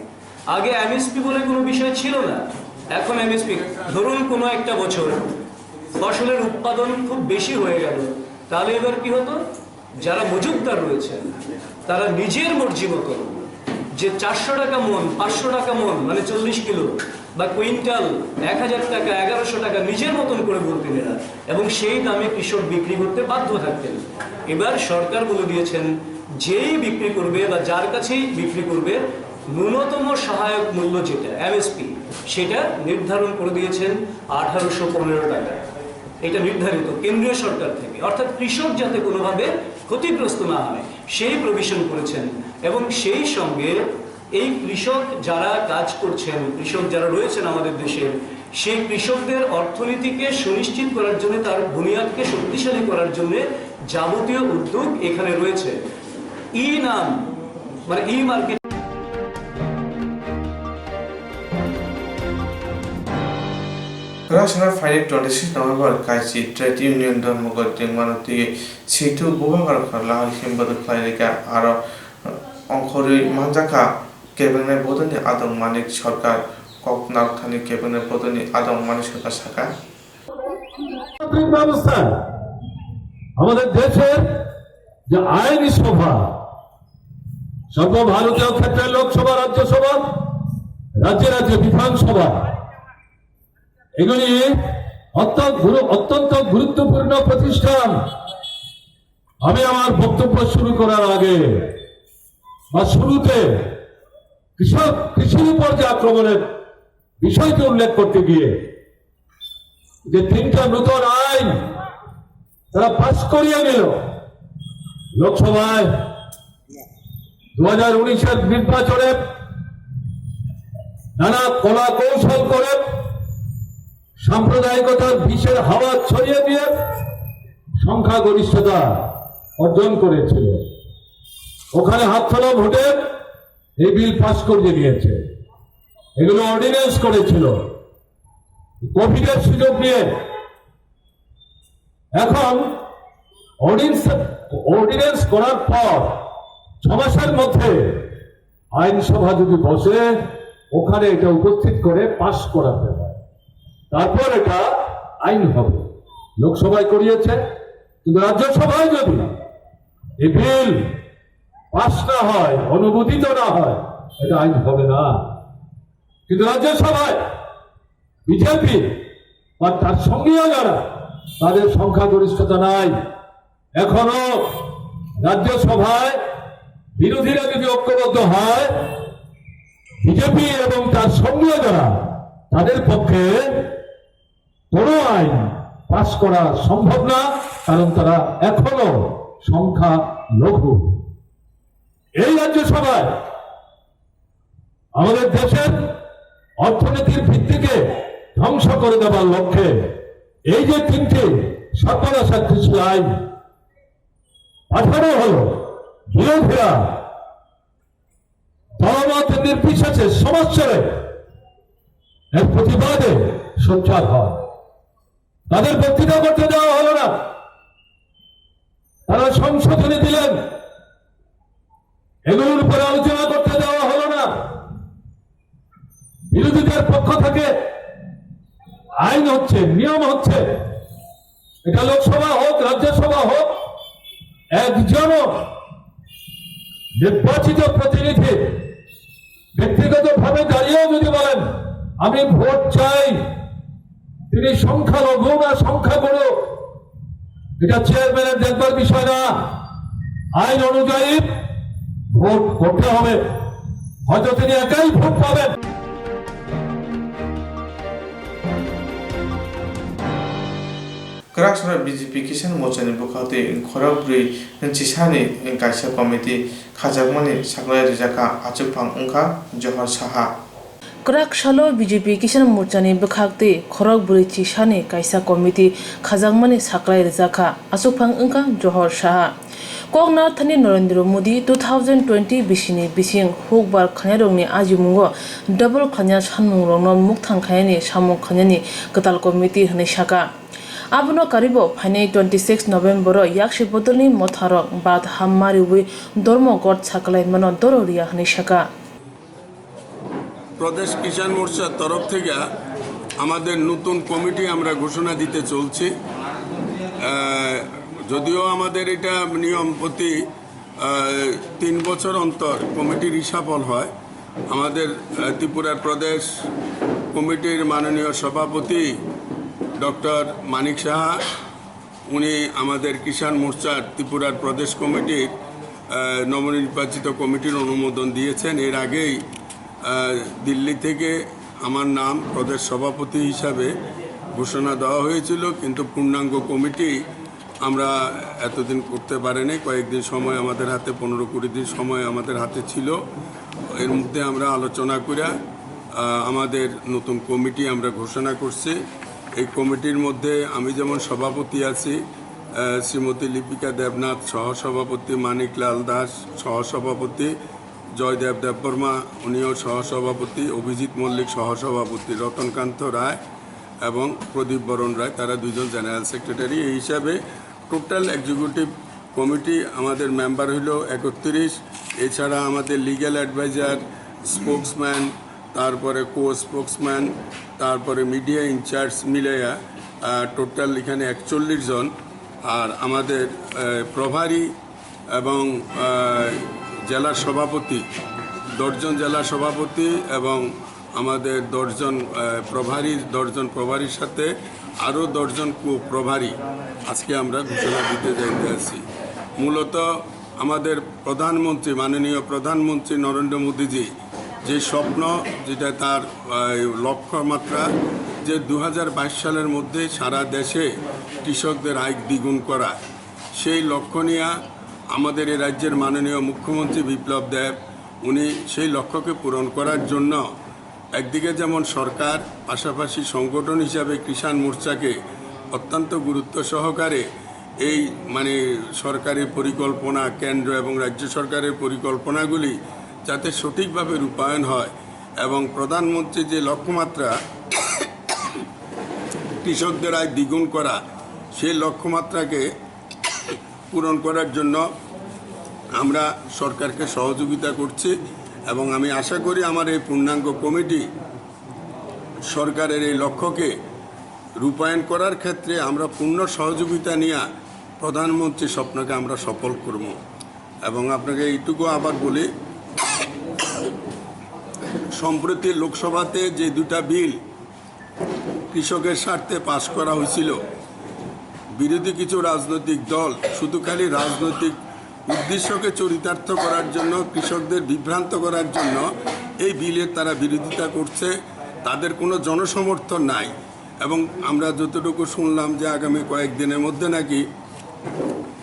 আগে এমএসপি বলে কোনো বিষয় ছিল না। এখন এমএসপি, ধরুন কোনো একটা বছর ফসলের উৎপাদন খুব বেশি হয়ে গেল, তাহলে এবার কি হতো? যারা মজুতদার রয়েছেন তারা নিজের মর্জি মতো যে 400 টাকা মন, 500 টাকা মন মানে 40 কিলো বা কুইন্টাল 1000 টাকা, 1100 টাকা নিজের মতন করে বলতেন এরা, এবং সেই দামে কৃষক বিক্রি করতে বাধ্য থাকতেন। এবার সরকার বলে দিয়েছেন যেই বিক্রি করবে বা যার কাছেই বিক্রি করবে ন্যূনতম সহায়ক মূল্য যেটা এমএসপি, সেটা নির্ধারণ করে দিয়েছেন 1815 টাকা। এটা নির্ধারিত কেন্দ্রীয় সরকার থেকে, অর্থাৎ কৃষক যাতে কোনোভাবে ক্ষতিগ্রস্ত না হয় সেই প্রভিশন করেছেন। এবং সেই সঙ্গে এই কৃষক যারা কাজ করছেন, কৃষক যারা রয়েছেন আমাদের দেশের, সেই কৃষকদের অর্থনীতিকে সুনিশ্চিত করার জন্য, তার বুনিয়াদকে শক্তিশালী করার জন্য যাবতীয় উদ্যোগ এখানে রয়েছে। ই নাম মানে ই market
Rational Friday 26 November Kaisi Trade Union Don Mogoting Manoti Situ Bubagar Karla Himbadu Klaika Aro Onkori Manjaka Kebene Bodoni Adam Manik Shorkar Kok Narthani Kebene Bodoni Adam Manishaka Saka
ব্যবস্থা আমাদের দেশের যে আইনি সভা, সর্বভারতীয় ক্ষেত্রে লোকসভা, রাজ্যসভা, রাজ্যে রাজ্যে বিধানসভা, এগুলি অত্যন্ত গুরুত্বপূর্ণ প্রতিষ্ঠান। আমি আমার বক্তব্য শুরু করার আগে বা শুরুতে কৃষির উপর যে আক্রমণের বিষয়টি উল্লেখ করতে গিয়ে যে 3টা নতুন আইন তারা পাস করিয়ে নিল লোকসভায় 2019-এর নির্বাচনে নানা কলা কৌশল করে সাম্প্রদায়িকতার বিষের হাওয়া ছড়িয়ে দিয়ে সংখ্যাগরিষ্ঠতা অর্জন করেছিল। ওখানে হাত তোলা ভোটে এই বিল পাস করে দিয়েছে, এগুলো অর্ডিন্যান্স করেছিল কোভিডের সুযোগ নিয়ে। এখন অর্ডিন্যান্স করার পর 6 মাসের মধ্যে আইনসভা যদি বসে ওখানে এটা উপস্থিত করে পাস করাতে হয়, তারপর এটা আইন হবে। লোকসভায় করিয়েছে, কিন্তু রাজ্যসভায় যদি এই বিল পাস না হয়, অনুমোদিত না হয়, এটা আইন হবে না। কিন্তু রাজ্যসভায় বিজেপি বা তার সঙ্গীয় যারা, তাদের সংখ্যাগরিষ্ঠতা নাই। এখনো রাজ্যসভায় বিরোধীরা যদি ঐক্যবদ্ধ হয়, বিজেপি এবং তার সঙ্গীয় যারা, তাদের পক্ষে কোনো আইন পাস করা সম্ভব না, কারণ তারা এখনো সংখ্যা লঘু। এই রাজ্যসভায় আমাদের দেশের অর্থনীতির ভিত্তিকে ধ্বংস করে দেওয়ার লক্ষ্যে এই যে 3টি সর্বনাশা কৃষি আইন পাঠানো হলো, বিরোধীরা দলমত নির্বিশেষে সমাজসেরে এর প্রতিবাদে সোচ্চার হয়। তাদের বক্তৃতা করতে দেওয়া হলো না, তারা সংশোধনী দিলেন, এগুলোর উপরে আলোচনা করতে দেওয়া হলো না। বিরোধীদের পক্ষ থেকে আইন হচ্ছে, নিয়ম হচ্ছে, এটা লোকসভা হোক রাজ্যসভা হোক, একজনও নির্বাচিত প্রতিনিধি ব্যক্তিগতভাবে দাঁড়িয়েও যদি বলেন আমি ভোট চাই, তিনি সংখ্যালঘু না সংখ্যাগুরু, এটা চেয়ারম্যানের দেখবার বিষয় না। আইন অনুযায়ী ভোট করতে হবে, হয়তো তিনি একাই ভোট পাবেন।
Krakshara BJP Kisan Mochani Bukhate Khorabri Chisani Kaisa Committee Khajakmani Saklai Rijaka Achupang Unka Johar Saha
Krakshalo BJP Kisan Mochani Bukhate Khorabri Chisani Kaisa Committee Khazakmani Saklai Rijaka Achupang Unka Johar Saha Kogna Thani Narendra Modi 2020 Bishini Bising Hokbar Khanarongni Ajimungo Double Khanya Sanmung Rongno Mukthang Khayani Samung Khanyani Katal Committee Hani Shaka Abono Karibo Phane 26 November Yakshi Bodolni Motharok Bad Hammariwi Dormo God Saklai Mano Dororia Hani Shaka
প্রদেশ কিষাণ মোর্চার তরফ থেকে আমাদের নতুন committee আমরা ঘোষণা দিতে চলছি। যদিও আমাদের এটা নিয়ম প্রতি 3 বছর অন্তর কমিটির রিসাফল হয়, আমাদের ত্রিপুরার প্রদেশ কমিটির মাননীয় সভাপতি ডক্টর মানিক সাহা, উনি আমাদের কিষাণ মোর্চার ত্রিপুরার প্রদেশ কমিটির নবনির্বাচিত কমিটির অনুমোদন দিয়েছেন। এর আগেই দিল্লি থেকে আমার নাম প্রদেশ সভাপতি হিসাবে ঘোষণা দেওয়া হয়েছিল, কিন্তু পূর্ণাঙ্গ কমিটি আমরা এতদিন করতে পারিনি। কয়েকদিন সময় আমাদের হাতে, 15-20 দিন সময় আমাদের হাতে ছিল। এর মধ্যে আমরা আলোচনা করে আমাদের নতুন কমিটি আমরা ঘোষণা করছি। এই কমিটির মধ্যে আমি যেমন সভাপতি আছি, শ্রীমতী লিপিকা দেবনাথ সহসভাপতি, মানিকলাল দাস সহসভাপতি, জয়দেব দেববর্মা উনিও সহসভাপতি, অভিজিৎ মল্লিক সহসভাপতি, রতনকান্ত রায় এবং প্রদীপ বরণ রায়, তারা 2জন জেনারেল সেক্রেটারি। এই হিসাবে টোটাল এক্সিকিউটিভ কমিটি আমাদের মেম্বার হইল 31। এছাড়া আমাদের লিগ্যাল অ্যাডভাইজার, স্পোক্সম্যান, তারপরে কো স্পোক্সম্যান, তারপরে মিডিয়া ইনচার্জ মিলাইয়া টোটাল এখানে 41 জন। আর আমাদের প্রভারী এবং জেলা সভাপতি 10 জন জেলা সভাপতি এবং আমাদের 10 জন প্রভারী, 10 জন প্রভারীর সাথে আরও 10 জন প্রভারী আজকে আমরা ঘোষণা দিতে যাইতে আছি। মূলত আমাদের প্রধানমন্ত্রী, মাননীয় প্রধানমন্ত্রী নরেন্দ্র মোদীজি যে স্বপ্ন, যেটা তার লক্ষ্যমাত্রা, যে 2022 সালের মধ্যে সারা দেশে কৃষকদের আয় দ্বিগুণ করা, সেই লক্ষ্য নিয়ে আমাদের এই রাজ্যের মাননীয় মুখ্যমন্ত্রী বিপ্লব দেব, উনি সেই লক্ষ্যকে পূরণ করার জন্য একদিকে যেমন সরকার পাশাপাশি সংগঠন হিসাবে কিষাণ মোর্চাকে অত্যন্ত গুরুত্ব সহকারে এই সরকারি পরিকল্পনা কেন্দ্র এবং রাজ্য সরকারের পরিকল্পনাগুলি যাতে সঠিকভাবে রূপায়ণ হয় এবং প্রধানমন্ত্রীর যে লক্ষ্যমাত্রা কৃষকদের আয় দ্বিগুণ করা সেই লক্ষ্যমাত্রাকে পূরণ করার জন্য আমরা সরকারকে সহযোগিতা করছি এবং আমি আশা করি আমার এই পূর্ণাঙ্গ কমিটি সরকারের এই লক্ষ্যকে রূপায়ণ করার ক্ষেত্রে আমরা পূর্ণ সহযোগিতা নিয়ে প্রধানমন্ত্রীর স্বপ্নকে আমরা সফল করব এবং আপনাকে এইটুকু আবার বলি সম্প্রতি লোকসভাতে যে দুটা বিল কৃষকের স্বার্থে পাশ করা হয়েছিল বিরোধী কিছু রাজনৈতিক দল শুধু খালি রাজনৈতিক উদ্দেশ্যকে চরিতার্থ করার জন্য কৃষকদের বিভ্রান্ত করার জন্য এই বিলের তারা বিরোধিতা করছে তাদের কোনো জনসমর্থন নাই এবং আমরা যতটুকু শুনলাম যে আগামী কয়েকদিনের মধ্যে নাকি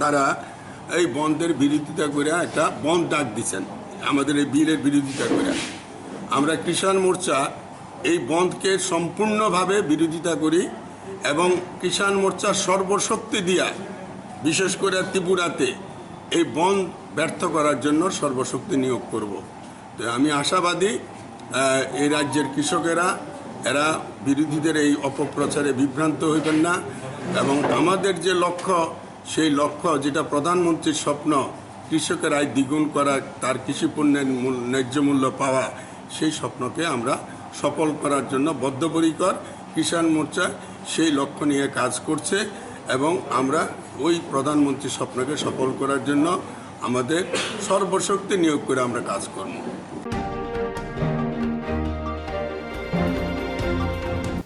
তারা এই বন্ধের বিরোধিতা করে একটা বন্ধ ডাক দিচ্ছেন আমাদের এই বিলের বিরোধিতা করে আমরা কিষাণ মোর্চা এই বন্ধকে সম্পূর্ণভাবে বিরোধিতা করি এবং কিষাণ মোর্চার সর্বশক্তি দিয়া বিশেষ করে ত্রিপুরাতে এই বন্ধ ব্যর্থ করার জন্য সর্বশক্তি নিয়োগ করব তো আমি আশাবাদী এই রাজ্যের কৃষকেরা এরা বিরোধীদের এই অপপ্রচারে বিভ্রান্ত হইবেন না এবং আমাদের যে লক্ষ্য সেই লক্ষ্য যেটা প্রধানমন্ত্রীর স্বপ্ন কৃষকের আয় দ্বিগুণ করা তার কৃষিপণ্যের ন্যায্য মূল্য পাওয়া সেই স্বপ্নকে আমরা সফল করার জন্য বদ্ধপরিকর কিষাণ মোর্চা সেই লক্ষ্য নিয়ে কাজ করছে এবং আমরা ওই প্রধানমন্ত্রীর স্বপ্নকে সফল করার জন্য আমাদের সর্বশক্তি নিয়োগ করে আমরা কাজ করব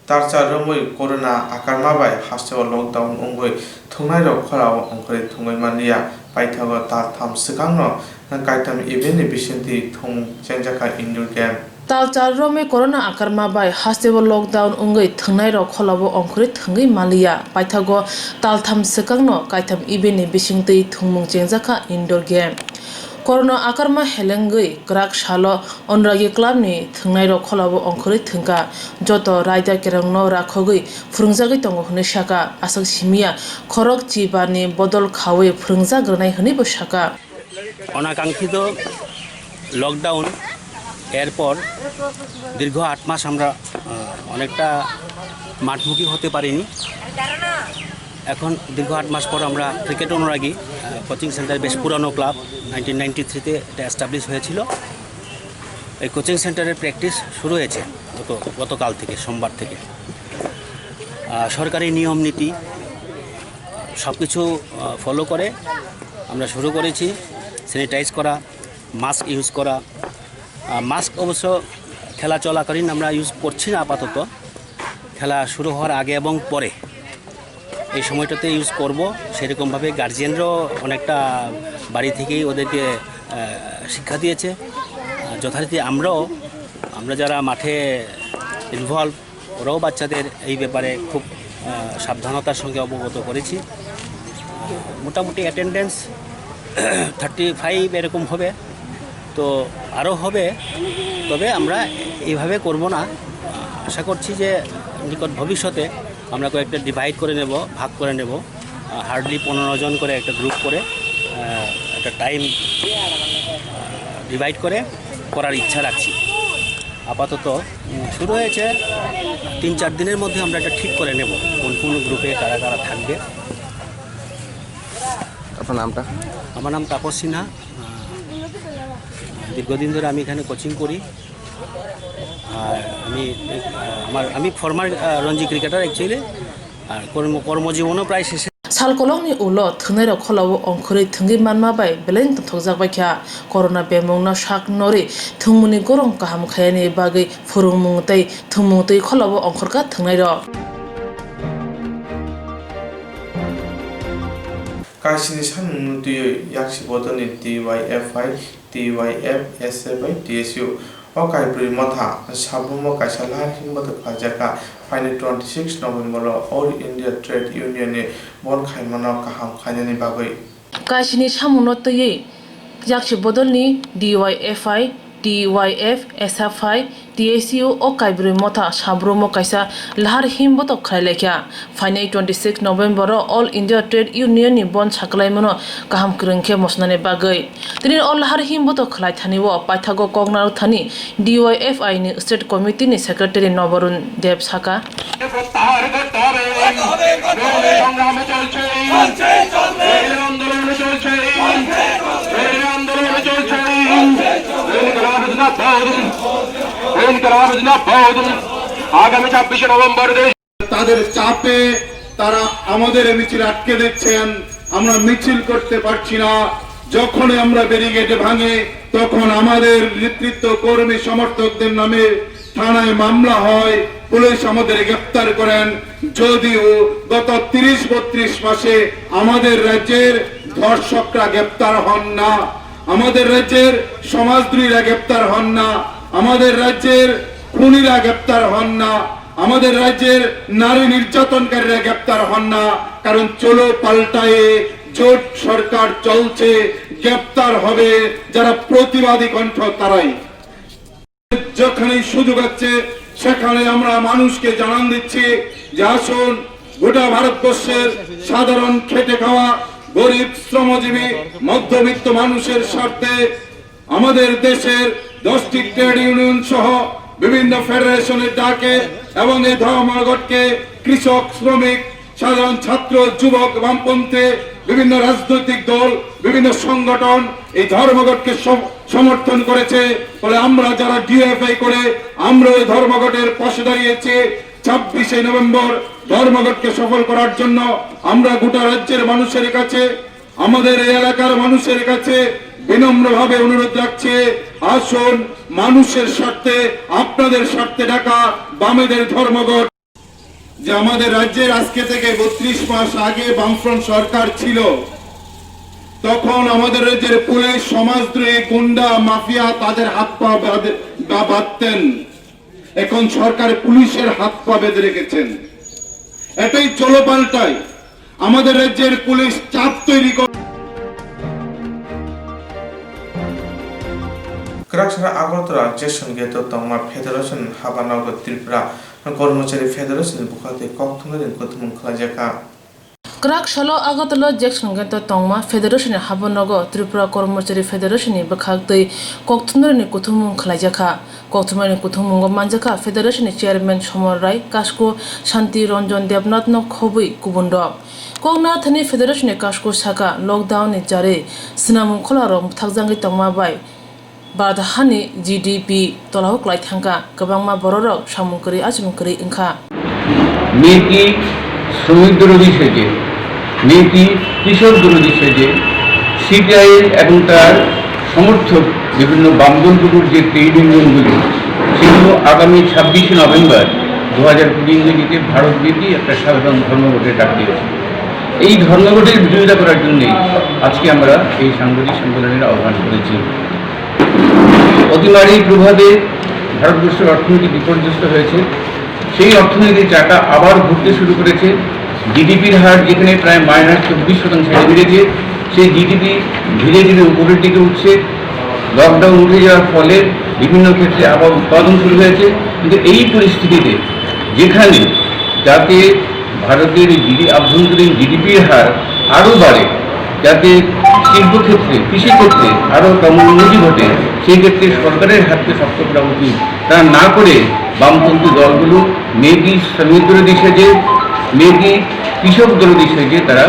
Tarcha Rumui Corona Akarmabai Hastava Lockdown Ungui Tunai Kora Unguri Tungai Mania Paitago Tatam Sikano and Kaitam even efficiently Tung Janjaka indoor game.
Tarcha Rome Corona Akarmabai Hastava Lockdown Ungui Tunai Kolabo Onguri Tungai Malia Paitago Taltam Sikano Kaitam even efficiently Tung Janjaka indoor game. Corona Akarma Helengui, Grak Shalo, Onragi Klamni, Tungairo Kolabo Onkuri Tunga, Joto, Raida Kerangno Rakogui, Frunzagi Tongo Hunishaka, Asak Simia, Korok Jibani, Bodol Kawe, Frunza Granai Hunibushaka.
অনাকাঙ্ক্ষিত lockdown এরপর দীর্ঘ 8 মাস আমরা অনেকটা মাঠমুখী হতে পারিনি এখন দীর্ঘ 8 মাস পর আমরা ক্রিকেট অনুরাগী কোচিং সেন্টার বেশ পুরানো ক্লাব 1993 তে এটা এস্টাবলিশ হয়েছিল এই কোচিং সেন্টারের প্র্যাকটিস শুরু হয়েছে গতকাল থেকে সোমবার থেকে সরকারি নিয়ম নীতি সবকিছু ফলো করে আমরা শুরু করেছি স্যানিটাইজ করা মাস্ক ইউজ করা মাস্ক অবশ্য খেলা চলাকালীন আমরা ইউজ করছি না আপাতত খেলা শুরু হওয়ার আগে এবং পরে এই সময়টাতে ইউজ করব সেরকমভাবে গার্জিয়ানরাও অনেকটা বাড়ি থেকেই ওদেরকে শিক্ষা দিয়েছে যথারীতি আমরা যারা মাঠে ইনভলভ ওরাও বাচ্চাদের এই ব্যাপারে খুব সাবধানতার সঙ্গে অবগত করেছি মোটামুটি অ্যাটেন্ডেন্স 35 এরকম হবে তো আরও হবে তবে আমরা এইভাবে করব না আশা করছি যে নিকট ভবিষ্যতে আমরা কয়েকটা ডিভাইড করে নেব ভাগ করে নেব হার্ডলি 15 জন করে একটা গ্রুপ করে একটা টাইম ডিভাইড করে করার ইচ্ছা রাখছি আপাতত শুরু হয়েছে 3-4 দিনের মধ্যে আমরা এটা ঠিক করে নেব কোন গ্রুপে কারা কারা থাকবে
আপনার নামটা
আমার নাম তাপস সিনহা দীর্ঘদিন ধরে আমি এখানে কোচিং করি আর আমি ফর্মার রঞ্জি ক্রিকেটার অ্যাকচুয়ালি আর কর্মজীবনও প্রায় শেষে
Salkolongni ulo thunero kholawo ongkhuri thungi manma bai beleng thokjak bai kha corona bemongna shak nori thungmuni gorong kaham khayani bagai furungmung tai thumung tai kholawo ongkhorka thungairo
Kaisini San Nutu Yaksi Bodoni DYFI, DYF, SFI, DSU, Okai Primata, Sabumo Kaisala, Himota Kajaka, Final 26 November, All India Trade Union, Bon Kaimana Kaham Kanyani Bagui.
Kaisini Samunotoye Yaksi Bodoni DYFI, DYF, SFI, TACU o Kaibri Mota Sabromo Kaisa Lahar Himboto Khailekya. Finally 26 November All India Trade Union ni Bon Saklaimono Kaham Krengke Mosnane Bagai. Tinin All Lahar Himboto Khlai Thani wo Paithago Kognar Thani DYFI ni State Committee ni Secretary Nobarun Deb Saka.
আগামী 26 November তাদের চাপে তারা আমাদের মিছিল আটকে দিচ্ছেন। আমরা মিছিল করতে পারছি না। যখন আমরা ব্যারিকেড ভাঙে তখন আমাদের নেতৃত্ব কর্মী সমর্থকদের নামে থানায় মামলা হয়, পুলিশ আমাদের গ্রেফতার করেন। যদিও গত 30-32 মাসে আমাদের রাজ্যের ধর্ষকরা গ্রেফতার হন না, আমাদের রাজ্যের সমাজদ্রোহীরা গ্রেফতার হন না, আমাদের রাজ্যের খুনিরা গ্রেফতার হন না, আমাদের রাজ্যের নারী নির্যাতনকারীরা গ্রেফতার হন না। কারণ চলো পাল্টায়ে জোট সরকার চলছে, গ্রেফতার হবে যারা প্রতিবাদী কণ্ঠ তারাই। যেখানে সুযোগ আছে সেখানে আমরা মানুষকে জানান দিচ্ছি যে আসুন গোটা ভারতবর্ষের সাধারণ খেটে খাওয়া গরিব শ্রমজীবী মধ্যবিত্ত মানুষের স্বার্থে আমাদের দেশের 10টি ট্রেড ইউনিয়ন সহ বিভিন্ন ফেডারেশনের ডাকে এবং এই ধর্মঘটকে কৃষক, শ্রমিক, সাধারণ ছাত্র, যুবক, বামপন্থী বিভিন্ন রাজনৈতিক দল, বিভিন্ন সংগঠন এই ধর্মঘটকে সমর্থন করেছে। ফলে আমরা যারা ডিএফআই করে আমরা এই ধর্মঘটের পাশে দাঁড়িয়েছি। 26 নভেম্বর ধর্মঘটকে সফল করার জন্য আমরা গোটা রাজ্যের মানুষের কাছে, আমাদের এই এলাকার মানুষের কাছে বিনম্রভাবে অনুরোধ রাখছি, আসুন মানুষের স্বার্থে, আপনাদের স্বার্থে ডাকা বামেদের ধর্মঘট। যে আমাদের রাজ্যের আজকে থেকে 32 মাস আগে বামফ্রন্ট সরকার ছিল, তখন আমাদের রাজ্যের পুলিশ সমাজদ্রোহী, গুন্ডা, মাফিয়া তাদের হাত পা বাঁধতেন। এখন সরকার পুলিশের হাত পা বেঁধে রেখেছেন। এটাই চলো পাল্টায় আমাদের রাজ্যের পুলিশ চাপ তৈরি করে।
Krakshara Agartala Jason Geto Tongma Federation Habanago Tripura কর্মচারী federation বুখাতে কক্তনের কতমন খলাজাকা
Krak Shalo Agatolo Jackson Gento Tongma Federation Habanago Tripura কর্মচারী ফেডারেশন বখাতে কক্তনের কতমন খলাজাকা কক্তমানি কতমন মানজাকা ফেডারেশন চেয়ারম্যান সমর রায় কাসকো শান্তি রঞ্জন দেবনাথ ন খবই কুবন্ড কংনা থানি ফেডারেশন কাসকো সাকা lockdown ni jare sinamung kholarong thakjangi tongma bai Bardahani GDP tolahuk lai thangka kabangma bororok samungkari ajmungkari ingkha
মেয়েটি শ্রমিক বিরোধী সেজে, মেয়েটি কৃষক বিরোধী সেজে, সিপিআইএম এবং তার সমর্থক বিভিন্ন বামদলগুলোর যে ট্রেড ইউনিয়নগুলি সেগুলো আগামী 26 নভেম্বর 2020 ইংরেজিতে ভারতব্যাপী একটা সাধারণ ধর্মঘটের ডাক দিয়েছে। এই ধর্মঘটের বিরোধিতা করার জন্যই আজকে আমরা এই সাংবাদিক সম্মেলনের আহ্বান করেছি। অতিমারীর প্রভাবে ভারতবর্ষের অর্থনীতি বিপর্যস্ত হয়েছে। সেই অর্থনীতির চাকা আবার ঘুরতে শুরু করেছে। জিডিপির হার যেখানে প্রায় -24% বেড়েছে, সেই জিডিপি ধীরে ধীরে উপরের দিকে উঠছে। লকডাউন উঠে যাওয়ার ফলে বিভিন্ন ক্ষেত্রে আবার উৎপাদন শুরু হয়েছে। কিন্তু এই পরিস্থিতিতে যেখানে যাতে ভারতের আভ্যন্তরীণ জিডিপির হার আরও বাড়ে, যাতে শিল্পক্ষেত্রে, কৃষিক্ষেত্রে আরও উন্নতি ঘটে, সেই ক্ষেত্রে সরকারের হাতকে শক্ত করা উচিত। তা না করে বামপন্থী দলগুলো মেয়েটি শ্রমিক বিরোধী সেজে, মেয়েটি কৃষক বিরোধী সেজে তারা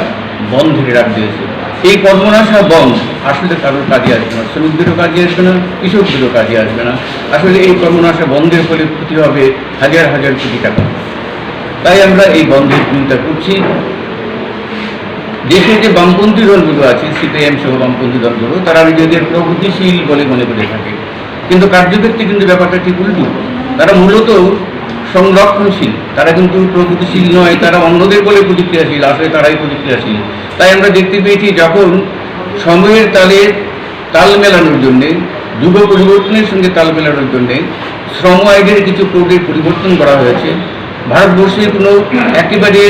বন্ধের ডাক দিয়েছে। এই কর্মনাশা বন্ধ আসলে কারোর কাজে আসবে না, শ্রমিকদেরও কাজে আসবে না, কৃষকদেরও কাজে আসবে না। আসলে এই কর্মনাশা বন্ধের ফলে ক্ষতি হবে হাজার হাজার কোটি টাকা। তাই আমরা এই বন্ধের চিন্তা করছি। দেশে যে বামপন্থী দলগুলো আছে, সিপিআইএম সহ বামপন্থী দলগুলো, তারা নিজেদের প্রগতিশীল বলে মনে করে থাকে, কিন্তু কার্যক্ষেত্রে কিন্তু ব্যাপারটা ঠিক উল্টো। তারা মূলত সংরক্ষণশীল, তারা কিন্তু প্রগতিশীল নয়, তারা অন্যদের বলে প্রতিক্রিয়াশীল, আসলে তারাই প্রতিক্রিয়াশীল। তাই আমরা দেখতে পেয়েছি যখন সময়ের তাল মেলানোর জন্যে, যুগ পরিবর্তনের সঙ্গে তাল মেলানোর জন্যে শ্রম আইনের কিছু কোডের পরিবর্তন করা হয়েছে। ভারতবর্ষে কোনো একেবারে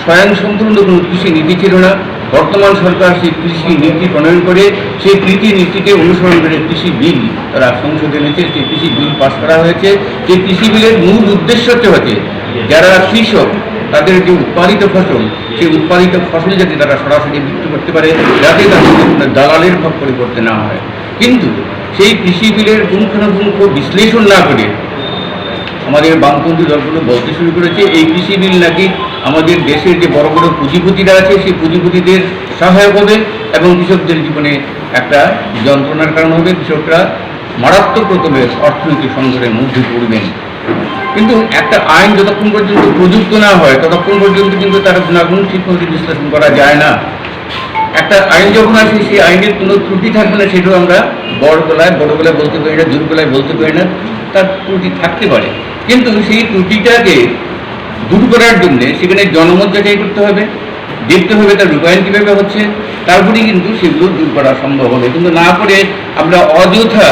স্বয়ংসম্পূর্ণ কোনো কৃষি নীতি ছিল না।
বর্তমান সরকার সেই কৃষি নীতি প্রণয়ন করে সেই কৃষি নীতিকে অনুসরণ করে কৃষি বিল তারা সংসদে এনেছে, সেই কৃষি বিল পাস করা হয়েছে। সেই কৃষি বিলের মূল উদ্দেশ্য হচ্ছে যারা কৃষক তাদের যে উৎপাদিত ফসল, সেই উৎপাদিত ফসল যাতে তারা সরাসরি বিক্রি করতে পারে, যাতে তাদের কোনো দালালের ভাব পরিবর্তে না হয়। কিন্তু সেই কৃষি বিলের পুঙ্খানুপুঙ্খ বিশ্লেষণ না করে আমাদের বামপন্থী দলগুলো বলতে শুরু করেছে এই কৃষি বিল নাকি আমাদের দেশের যে বড় বড় পুঁজিপতিরা আছে সেই পুঁজিপতিদের সহায়ক হবে এবং কৃষকদের জীবনে একটা যন্ত্রণার কারণ হবে। কৃষকরা মারাত্মক রকমের অর্থনৈতিক সংকটের মধ্যে পড়বেন। কিন্তু একটা আইন যতক্ষণ পর্যন্ত প্রযুক্ত না হয় ততক্ষণ পর্যন্ত কিন্তু তার গুণাগুণ ঠিকমতো বিশ্লেষণ করা যায় না। একটা আইন যখন আসে সেই আইনের কোনো ত্রুটি থাকবে না, সেটাও আমরা বড় গলায় বলতে পারি না, জোর গলায় বলতে পারি না, তার ত্রুটি থাকতে পারে। কিন্তু সেই ত্রুটিটাকে দূর করার জন্য সেখানে জনমত যাচাই করতে হবে, দেখতে হবে তার রূপায়ণ কীভাবে হচ্ছে, তারপরেই কিন্তু সেগুলো দূর করা সম্ভব হবে। কিন্তু না করে আমরা অযথা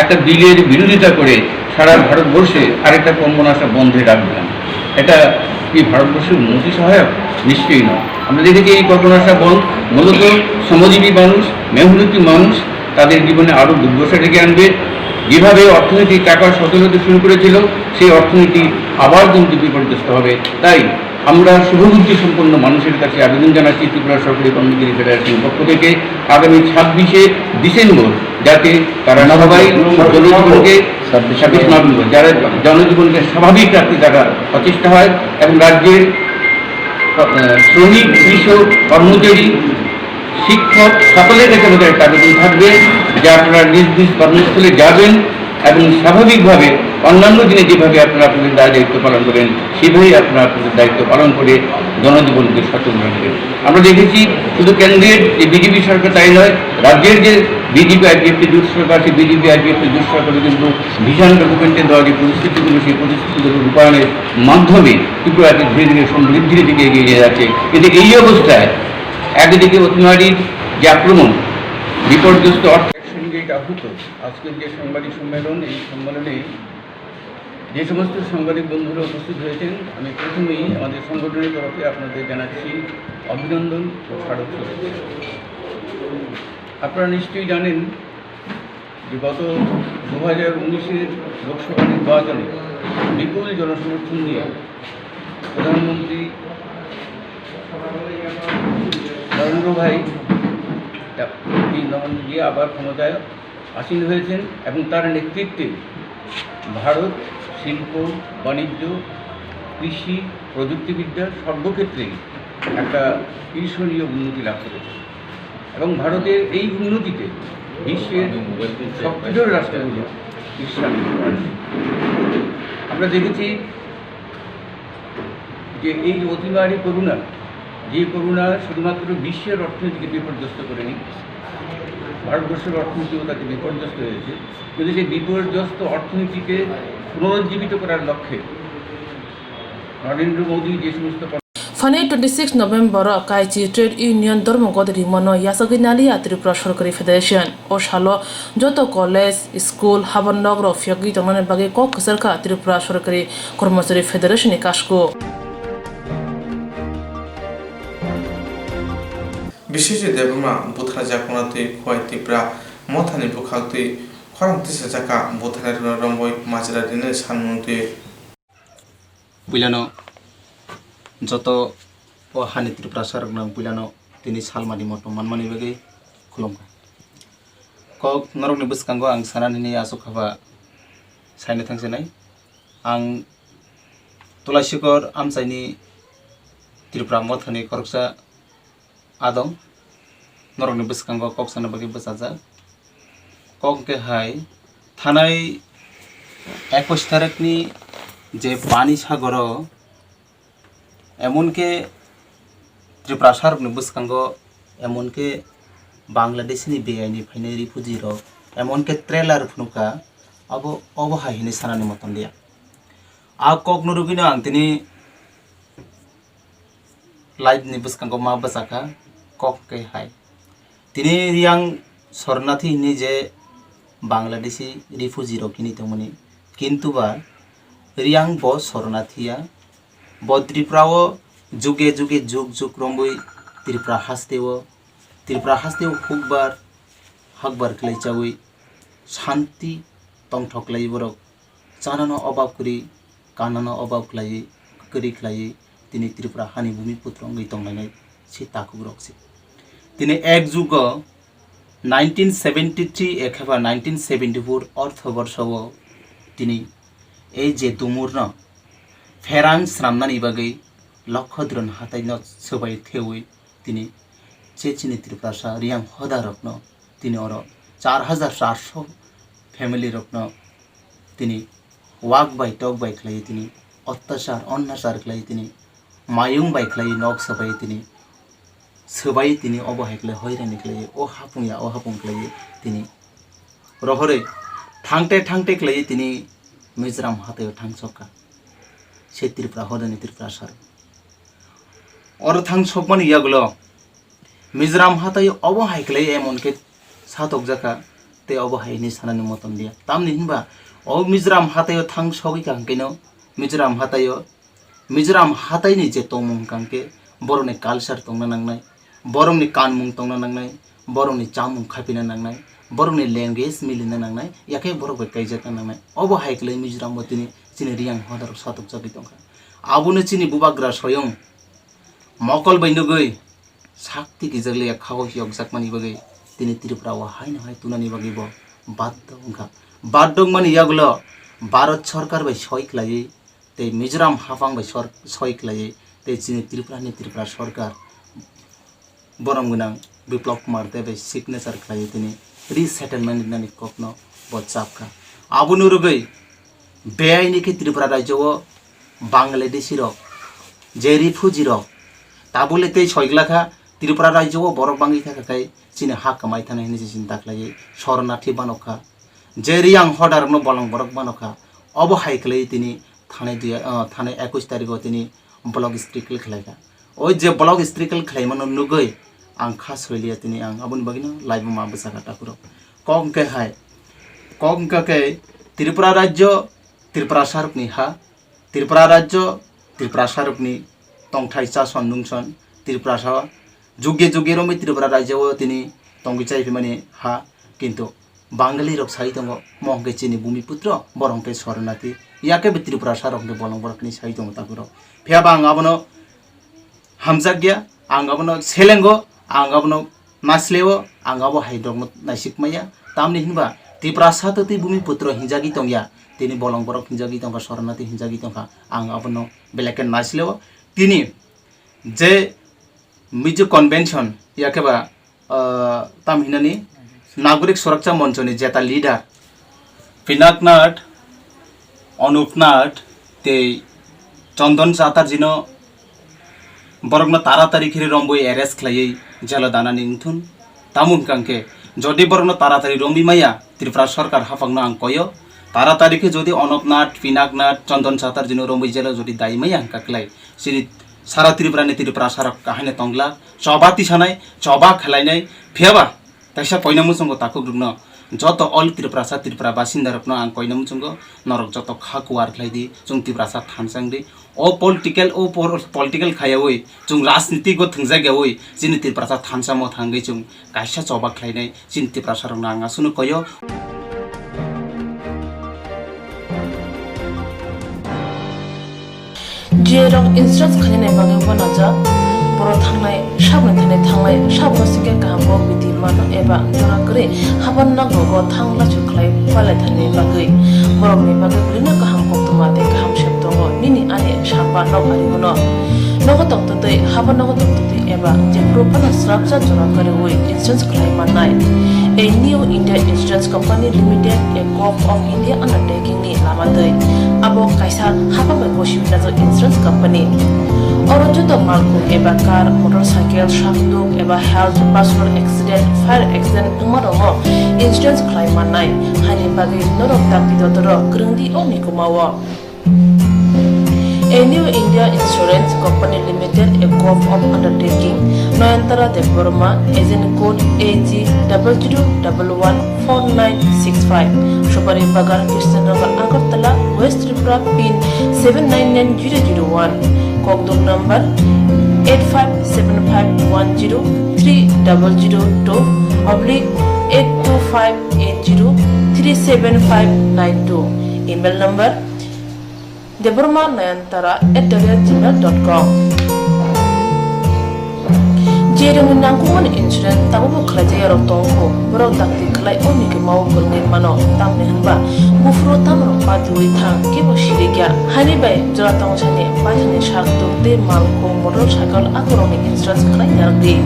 একটা বিলের বিরোধিতা করে সারা ভারতবর্ষে আরেকটা কম্বনাশা বন্ধে রাখলাম। এটা কি ভারতবর্ষের উন্নতি সহায়ক? নিশ্চয়ই নয়। আমরা দেখেছি এই কম্বনাশা বন্ধ মূলত শ্রমজীবী মানুষ, মেহনতি মানুষ তাদের জীবনে আরও দুর্দশা ডেকে আনবে। যেভাবে অর্থনীতি টাকা সচল হতে শুরু করেছিল সেই অর্থনীতি আবার কিন্তু বিপর্যস্ত হবে। তাই আমরা শুভবুদ্ধি সম্পন্ন মানুষের কাছে আবেদন জানাচ্ছি ত্রিপুরা সরকারি কর্মচারী ফেডারেশনের পক্ষ থেকে আগামী 26শে ডিসেম্বর যাতে তারা সবাই জনজীবনকে 26 নভেম্বর যারা জনজীবনকে স্বাভাবিক রাখতে তারা প্রচেষ্টা হয় এবং রাজ্যের শ্রমিক, কৃষক, কর্মচারী, শিক্ষক সকলের কাছে আমাদের একটা আবেদন থাকবে যে আপনারা নিজ নিজ কর্মস্থলে যাবেন এবং স্বাভাবিকভাবে অন্যান্য দিনে যেভাবে আপনারা আপনাদের দায়িত্ব পালন করেন সেভাবেই আপনারা আপনাদের দায়িত্ব পালন করে জনজীবনকে সচল রাখবেন। আমরা দেখেছি শুধু কেন্দ্রের যে বিজেপি সরকার তাই নয়, রাজ্যের যে বিজেপি আইপিএফটি জোট সরকার, সেই বিজেপি আইপিএফটি জোট সরকারে কিন্তু ভিশন ডকুমেন্টে দেওয়া যে পরিস্থিতিগুলো সেই পরিস্থিতিগুলো রূপায়ণের মাধ্যমে ত্রিপুরাকে ধীরে ধীরে সমৃদ্ধির দিকে এগিয়ে নিয়ে যাচ্ছে। কিন্তু এই অবস্থায় একদিকে অতিমারির যে আক্রমণ, বিপর্যস্ত অর্থের সঙ্গে আহত আজকের যে সাংবাদিক সম্মেলন, এই সম্মেলনে যে সমস্ত সাংবাদিক বন্ধুরা উপস্থিত হয়েছেন আমি প্রথমেই আমাদের সংগঠনের তরফে আপনাদের জানাচ্ছি অভিনন্দন ও স্বাগত। আপনারা নিশ্চয়ই জানেন যে গত 2019-এর লোকসভা নির্বাচনে বিপুল জনসমর্থন নিয়ে প্রধানমন্ত্রী নরেন্দ্র ভাই দিয়ে আবার ক্ষমতায় আসীন হয়েছেন এবং তার নেতৃত্বে ভারত শিল্প, বাণিজ্য, কৃষি, প্রযুক্তিবিদ্যা সর্বক্ষেত্রেই একটা ঈর্ষণীয় উন্নতি লাভ করেছে এবং ভারতের এই উন্নতিতে বিশ্বের সক্রিয় রাষ্ট্রগুলো ঈর্ষান্বিত হয়েছে। আমরা দেখেছি যে এই অতিমারী করোনা, যে করোনা শুধুমাত্র বিশ্বের অর্থনীতিকে বিপর্যস্ত করেনি, ভারতবর্ষের অর্থনীতিও তাতে বিপর্যস্ত হয়েছে। কিন্তু সেই বিপর্যস্ত অর্থনীতিকে পুনরুজ্জীবিত করার লক্ষ্যে নরেন্দ্র মোদী যে সমস্ত
ফানি 26 নভেম্বর কাইচি ট্রেড ইউনিয়ন ধর্মগত রিমনো ইয়াসগিনালিয়া ত্রিপুরা সরকারি ফেডারেশন ও সালো যত কলেজ, স্কুল, হাবনগর ফিয়গি তমনে বাগে কক সরকার ত্রিপুরা সরকারি কর্মচারী ফেডারেশন কাশকো
বিশেষ দেবমা বুথা জাকনাতে খয় ত্রিপুরা মথানি বুখাতে খরাংতে সাজাকা বুথানের রম্বই মাজরা দিনে সানমতে
বুইলানো যত হানি ত্রিপুরা সরকার বুইলানো তিনি সালমানি মতো মানমানি বাগে খুলুমকা কক নরকनि বসकांगो आं सानानि आसो खाबा साइनो थांसनाय आं तुलासिकर आमसाइनि त्रिपुरा मथानि खरकसा आदं नरकनि बसकांगो कक सानो बागे बसाजा कक के हाय थानाय 21 तारिखनि जे पानी सागर एमनके त्रिपुरा सरकारनि बसकांगो एमनके बांग्लादेशनि बेआइनि फाइने रिफुजी एमनके ट्रेलार फुनुका अब हाहिने सानानि मतन दिया आ कक नरुगिनो आं तिनि लाइभनि बसकांगो मा बसाखा कक के हाय तिनि रियां शरणार्थी हिनि जे बांग्लादेशी रिफुजी किनि तमनि किन्तु बा रियां ब शरणार्थिया ब त्रिपुराओ जुगे जुगे जुग जुग रंबई त्रिपुरा हास्तेव हकबार खलाइचावै शांति तंगथक्लाई बरक चानानो अभाव करी कानानो अभाव खलाई करी खलाई तिनी त्रिपुरा हानि भूमिपुत्र अंगै तंगनाय से ताकु रक्से तिनी एक जुग 1973 एखेबा 1974 अर्थवर्षव तिनी ए जे दुमुरन फेरां स्रामनानि बागै लखद्रन हाताइन सबाय थेवै तिनी चेचिनी त्रिपुरा रियां हदा रत्न तिनी और 4400 फैमिली रत्न तिनी वाक बाय टक बाय खलाई तिनी अत्याचार अन्नाचार खलाई तिनी मायुं बाय खलाई नक सबाय तिनी अबहाय खलाई हैरानि खलाई ओ हापुं खलाई तिनी रहरै थांते खलाई तिनी मिजोराम हातायाव थांसका से त्रिपुरा हदानि त्रिपुरा सार और थांसकमान यागलो मिजोराम हातायाव अबहाय खलाई एमन के सातक जाखा ते अबहायनि सानानि मतन दिया तामनि हिनबा ओ मिजोराम हातायाव थांसकै कांकेनो मिजोराम हातायनि जे तमुं कांके बर'नि कालचार तंना नांनाय बर'नि कानमुं तंना नांनाय बर'नि चामुं खापिना नांनाय बर'नि लैंग्वेज मिलिना नांनाय याके बर'बो कायजाका नांनाय अबहाय खलाई मिजोराम तिनी चिनि रियां हदार सातक जागै दंखा आबुनो चिनि बुबाग्रा स्वयं मकल बैनुगै शक्ति गिजगले खाव हियक जाकमानि बगै तिनी त्रिपुरा हायनो हाय तुनानि बगै ब बाध्य मानि यागलो भारत सरकार बाय सय खलाई ते मिजोराम हाफां बाय सय खलाई ते चिनि त्रिपुरा सरकार बरम गोनां बिप्लव कुमार देव सिगनेचार खलाई तिनी रिसेटलमेंट नानि कखनो बचापखा आबुनो रुगै बेआइनि के त्रिपुरा राज्यव बांग्लादेशी रक जे रिफ्यूजी रक ताबुले ते सयग्लाखा त्रिपुरा राज्यव बरफ बांगि थाखाय चिनि हा कमाय थानायनि जे चिन्ता खलाई शरणार्थी बानखा जे रियां हदारनो बलं बरक बानखा अबहाय खलाई तिनी थाने 21 तारिखआव तिनी ब्लग स्ट्रिकल खलायखा ओ जे ब्लग स्ट्रिकल खलायमन नुगै आं खास होलिया तिनी आं आबुन बगिनो लाइव मा बसाका टाकुरो कमके त्रिपुरा राज्य त्रिपुरा सारुकनि हा त्रिपुरा राज्य त्रिपुरा सारुकनि तंगथाय चासन नुंसन त्रिपुरा सा जुगे रमै त्रिपुरा राज्यव तिनी तंगिचाय माने हा किन्तु बांगाली रक साइ दङ महंगे चिनि भूमिपुत्र बरंके शरणार्थी याके त्रिपुरा सारकनि बलं बरकनि साइ दङ ताकुरो फेबा आं आबनो हामजाग्या आं आबनो सेलेंगो आं आबनो मासलेव आं आबो हाइदम नाइसिकमाया तामनि हिनबा त्रिपुरा सातति भूमिपुत्र हिंजागि तंगया तिनी बलं बरक हिंजागि तंगा शरणार्थी हिंजागि तंगा आं आबनो बेलेके नाइसलेव तिनी जे मिजो कन्वेंशन याकेबा तामहिनानि नागरिक सुरक्षा मंचनि जेता लीडर पिनाकनाथ अनुपनाथ ते चंदन चातार जिनो बरकनो तारातारि खिरि रंबोय एरेस्ट खलायै जेला दानानि निथुन तामुन कांके जदि बरकनो तारातारि रंबि माया त्रिपुरा सरकार हाफांनो आं कयो तारातारि के जदि अनुपनाथ पिनाकनाथ चंदन चातार जिनो रंबोय जेला जदि दाय माया काकलाय सिनि सारा त्रिपुरा सारक काहाने तंगला चबाति सानाय चबा खलायनाय फेबा तैसा पैनामुसंग ताकु ग्रुनो जत अल त्रिपुरा बासिन्दा रपनो आं पैनामुसंग नरक जत खाकुवार खलायदि जों त्रिपुरा थानसांदि ओ पॉलिटिकल खायावै जों राजनीतिक थंजाग्यावै जिनि त्रिपुरा थानसामो थांगै जों कायसा चबा खलायनाय जिनि त्रिपुरा सारक आं सुनु कयो
जेरक इंस्ट्रक्ट खाने बागे बनाजा बर थांनाय साबन सिके गाहामो बिदि मान एबा जरा करे हाबन नगो थांला चुखलाय फालाय थाने बागे बरमनि बागे बिनो गाहाम कक्तमा दे गाहाम शब्दंग निनि आने साबा नगारिगुनो नगो तक्तदै हाबन नगो तक्तदै एबा जे प्रोपना स्ट्रक्चर जरा करे वे इंस्ट्रक्ट खाय मानाय a new India instruct company limited A corp of India undertaking नि लामादै abo kaisa haba ba goshibna jo insurance company oro joto malko eba car motorcycle shafduk eba health personal accident fire accident tumarongo insurance claim manai hani bagi norok tapidodoro grungdi oni kumawo A New India Insurance Company Limited, a corp of undertaking, Noyantara Deborma, agent code AG00114965, Shobari Bagar, Kirstanagar, Agartala, West Tripura, pin 799001, Kogdok number 857102/825803759 email number debormanayantara@gmail.com Jerung nangkuman insurance tabu kerja yarok tongko berok takti kelai oni ke mau kurngin mano tamne hanba bufro tamro padui thang ke bo shirigya hani bai jora tong chane pathane shak te malko motorcycle akoroni insurance kelai yardi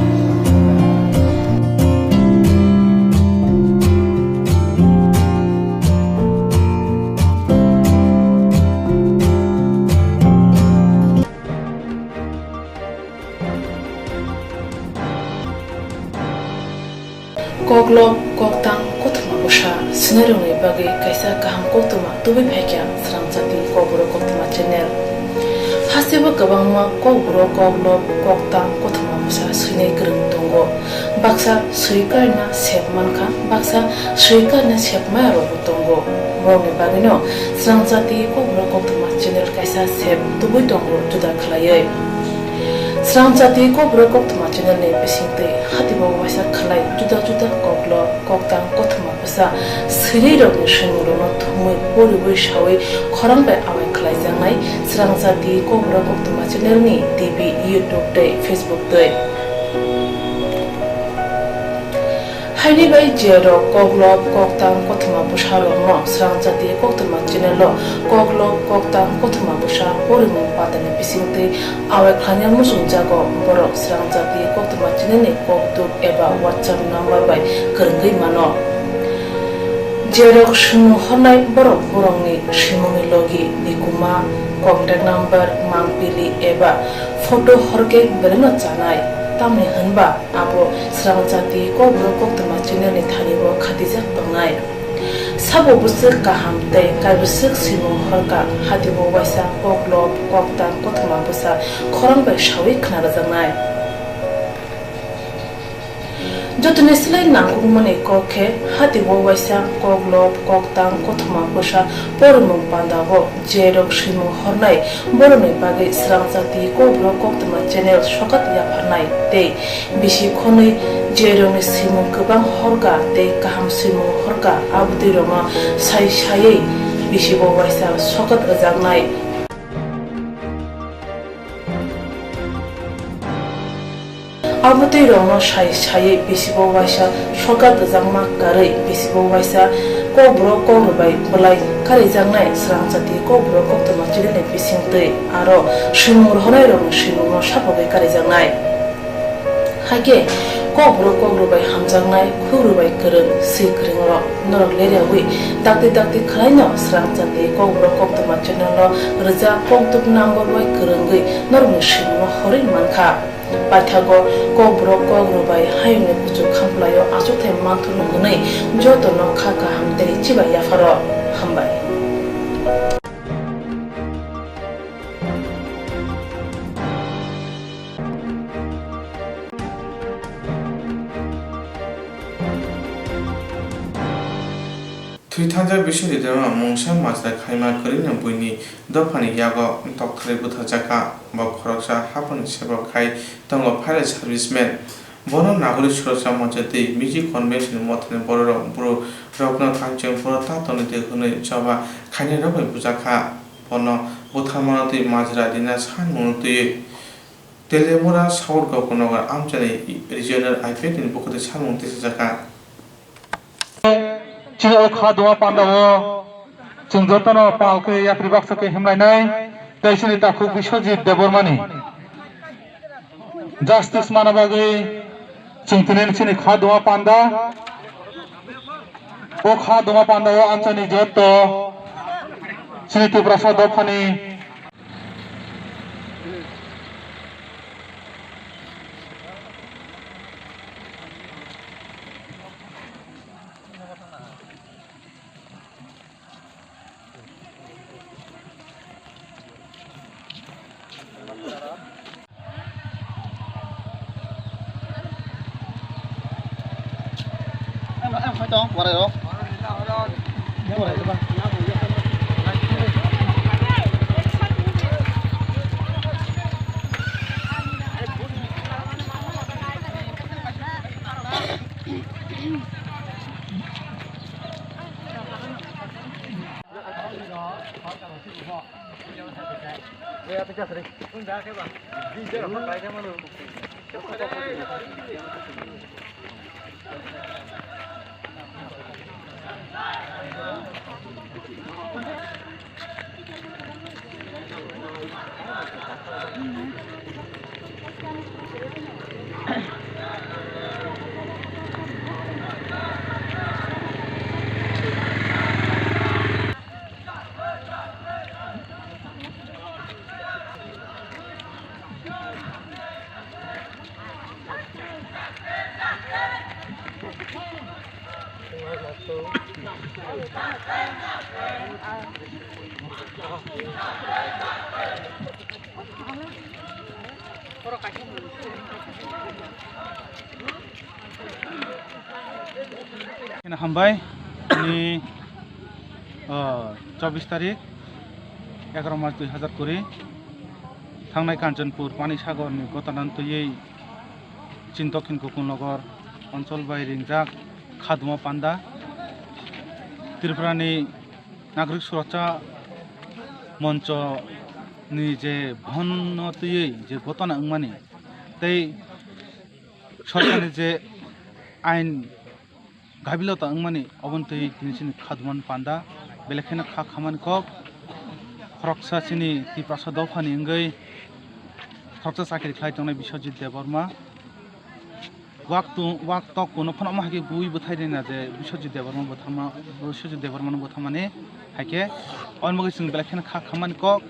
Koklo koktang kotma busha sinarungi bagi kaisa kaham koktuma tubi phekya sramjati koburo koktuma channel hasiba kabangma koburo koklo koktang kotma busha sine grung tongo baksa suikarna sepmanka baksa suikarna sepma ro tongo boni bagino sramjati koburo koktuma channel kaisa sep tubi tongo juda khlaye Sramjati kobro koktuma channel ne pisingte hatibo wasa khalai juda koklo koktang kotma basa siriro ne shinguro no thumui poribo shawi khorang bai awai khalai jangai sramjati kobro koktuma channel ni TV YouTube te Facebook te Haini bai jero koklo koktang kotma busha lo no sramjati koktuma channel lo koklo koktang kotma busha porimu padane pisingte awai khanyam musung jago borok sramjati koktuma channel ni koktu eba WhatsApp number bai kerngei mano jero shunu honai borok borongni shimuni logi nikuma contact number mangpili eba photo horke bereno chanai tamni hanba abo sramjati kobro koktuma channel ni thanibo khatijak tongnai sabo busuk kahamte kaibusuk simu horka hatibo waisa koklo koktang kotma busa khorang bai shawi khna rajangai jotune slai nangung mane kokhe hatibo waisa koklo koktang kotma busa pormung pandago jerok simu hornai borone bage sramjati kobro koktuma channel shokat yaphanai te bisi khonai jerong simu kubang horga te kaham simu horga abdi roma sai sai bisi bo waisa shokat rajangai abdi roma sai bisi bo waisa shokat rajangma kare bisi bo waisa kobro kobai bolai kare jangnai sramjati kobro koktuma channel ne bisingte aro simur honai rong simur sapoge kare jangnai hage kobro bai hamjangnai khuru bai kereng sikringro norok lerewi dakti khlaino sramjati kobro koktuma channel lo raja koktuk number bai kerengai norok simur horin mankha Pathago kobro bai hayne kuchu khamplayo asukthai manthunu gunai jotono khaka hamte chiba yafaro hambai
Thuitanja Bishopidama Mungsha Mazda Kaima Karina Buni Dopani Yago Doctor Butajaka Bokroksa Hapan Sebakai Tongo Pilot Serviceman Bono Naguri Shrosa Mojati Miji Convention Motan Boro Bro Rogna Kanchang Boro Tatoni de Hune Java Kanina Bujaka Bono Butamanati Mazra Dina San Munuti Telemura Saur Gokonoga Amjani Regional IPET in Bukati Samunti Zaka
Chino khadwa pandawo chungjotono palke yatri baksake himlainai taisini taku Biswajit Debormani justice manabagi chungtinen chini khadwa panda o khadwa pandawo anchani jotto chini Prasad Dopani
em phải cho qua đây đâu
हामबाय नि 24 तारिख 11 मार्च 2020 थांनाय कांचनपुर पानीसागरनि घटनान्तयै चीन दक्षिण गोकुलनगर अञ्चल bye रिंजाक खादुमा पान्दा त्रिपुरानि नागरिक सुरक्षा मञ्चनि जे भन्नतयै जे घटना अंमानि तै सरकारनि जे आइन गाबिलता अंमानि अबन्तै दिनैसिम खादुमान पान्दा बेलेखायनो खा खामानि कक खरकसा सिनि ति प्रसाद दफानि अंगै खरकसा साखिरि खालायदोंनाय बिश्वजित देबबर्मा वाक तक कोनो फन हाके बुई बथायना जे बिश्वजित देबबर्मा बथामाने हाके अनमगै जों बेलेखायनो खा खामानि कक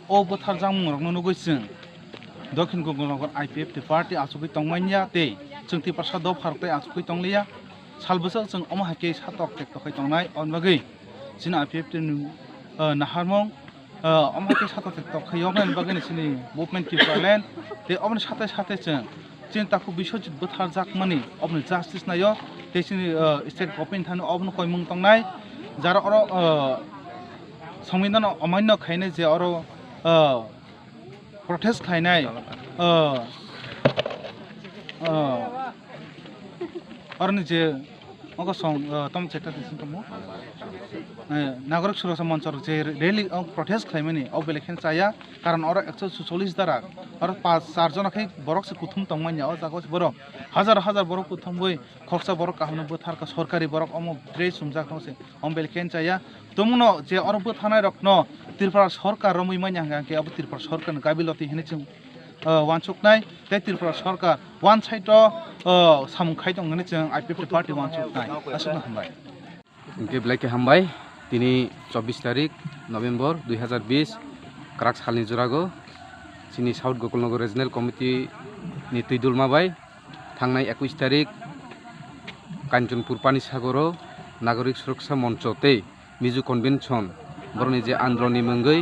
ओ बोथार जामुंरनो नुगैसों दक्षिण गोकुलनगर आईपीएफ ति पार्टी आसुगै तंमाइया ते जों ति प्रसाद दफारतै आसुगै तंलिया सालबोसो जों अमा हाके सातक टेक्टकै तंनाय अनमगै जिना आईपीएफ ति नाहारमं अमा हाके सातक टेक्टकै यगन बगैनि सिनि मुभमेन्ट कि पार्लेन ते अबन साथे साथे जों चिन्ताखौ बिश्वजित बोथार जाकमानि अबन जास्टिस नायो तेसिनि स्टेट गभर्नमेन्ट थानो अबन कयमुं तंनाय जार अर संविधान अमान्य खायने जे अर प्रोटेस्ट खायनाय अरनि जे अगसं तम चेटा दिसिन तमो नागरिक सुरक्षा मंच जे रैली प्रोटेस्ट खायमानि अब बेलेखेन चाया कारण अर 140 दारा अर 4 जनखै बरक से कुथुम तंमान्या अ जागस बरक हजार हजार बरक कुथुम बय खक्सा बरक काहनो बोथार का सरकारी बरक अम द्रे सुमजा खसे अम बेलेखेन चाया तमुनो जे अर बोथानाय रखन त्रिपुरा सरकार रमै मान्या हाके अब त्रिपुरा सरकार गाबिलति हेने जों वानसुकनाय ते त्रिपुरा सरकार वान साइड सामुखाय दं होननानै जों आईपीएफ पार्टी वानसुकनाय आसुना हामबाय
गेब्लायके हामबाय दिनै 24 तारिख नभेम्बर 2020 क्राक सालनि जुरागो चिनि साउथ गोकुलनगर रिजनल कमिटी नि तैदुलमाबाय थांनाय 21 तारिख कांचनपुर पानीसागर नागरिक सुरक्षा मंच ते मिजु कन्वेन्शन बरनि जे आन्दोलननि मंगै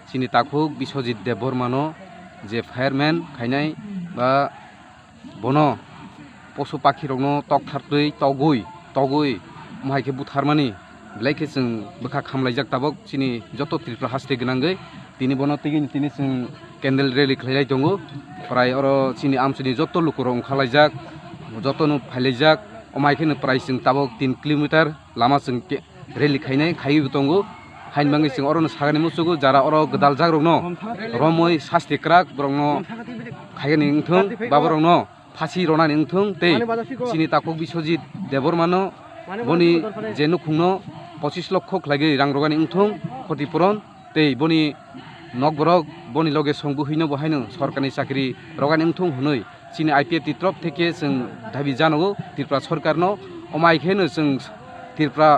चिनि ताखुक बिश्वजित देबबर्मानो जे फायारमेन खायनाय बा बनो पशु पाखि रंनो तकथारतै तगुइ माइके बुथारमानि ब्लाइके जों बोखा खामलायजाक ताबक चिनि जत त्रिपुरा हास्ते गनांगै तिनि बनो तिगिनि तिनि जों केन्डेल रेली खालायनाय दङ प्राय अर चिनि आमसिनि जत लुकुर ओंखारलायजाक जतनु फायलायजाक अमाइकेनो प्राय जों ताबक 3 किलोमिटार लामा जों रेली खायनाय खायबो दङ हाइनबाङै जों अरनो सागानि मुसुगु जारा अर गदाल जाग्रनो रमै सास्ति क्राक ब्रंनो खायनि इंथों बाबरनो फासि रनानि इंथों ते चिनि ताकक बिश्वजित देबबर्मानो बनि जेनु खुंनो 25 लक्ष खलागै रां रगानि इंथों क्षतिपूरण ते बनि नगबरक बनि लगे संबु हैनो बहायनो सरकारनि साख्रि रगानि इंथों हुनै चिनि आईपीएफ ति तरफ थेके जों दाबि जानांगौ त्रिपुरा सरकारनो अमाइखेनो जों त्रिपुरा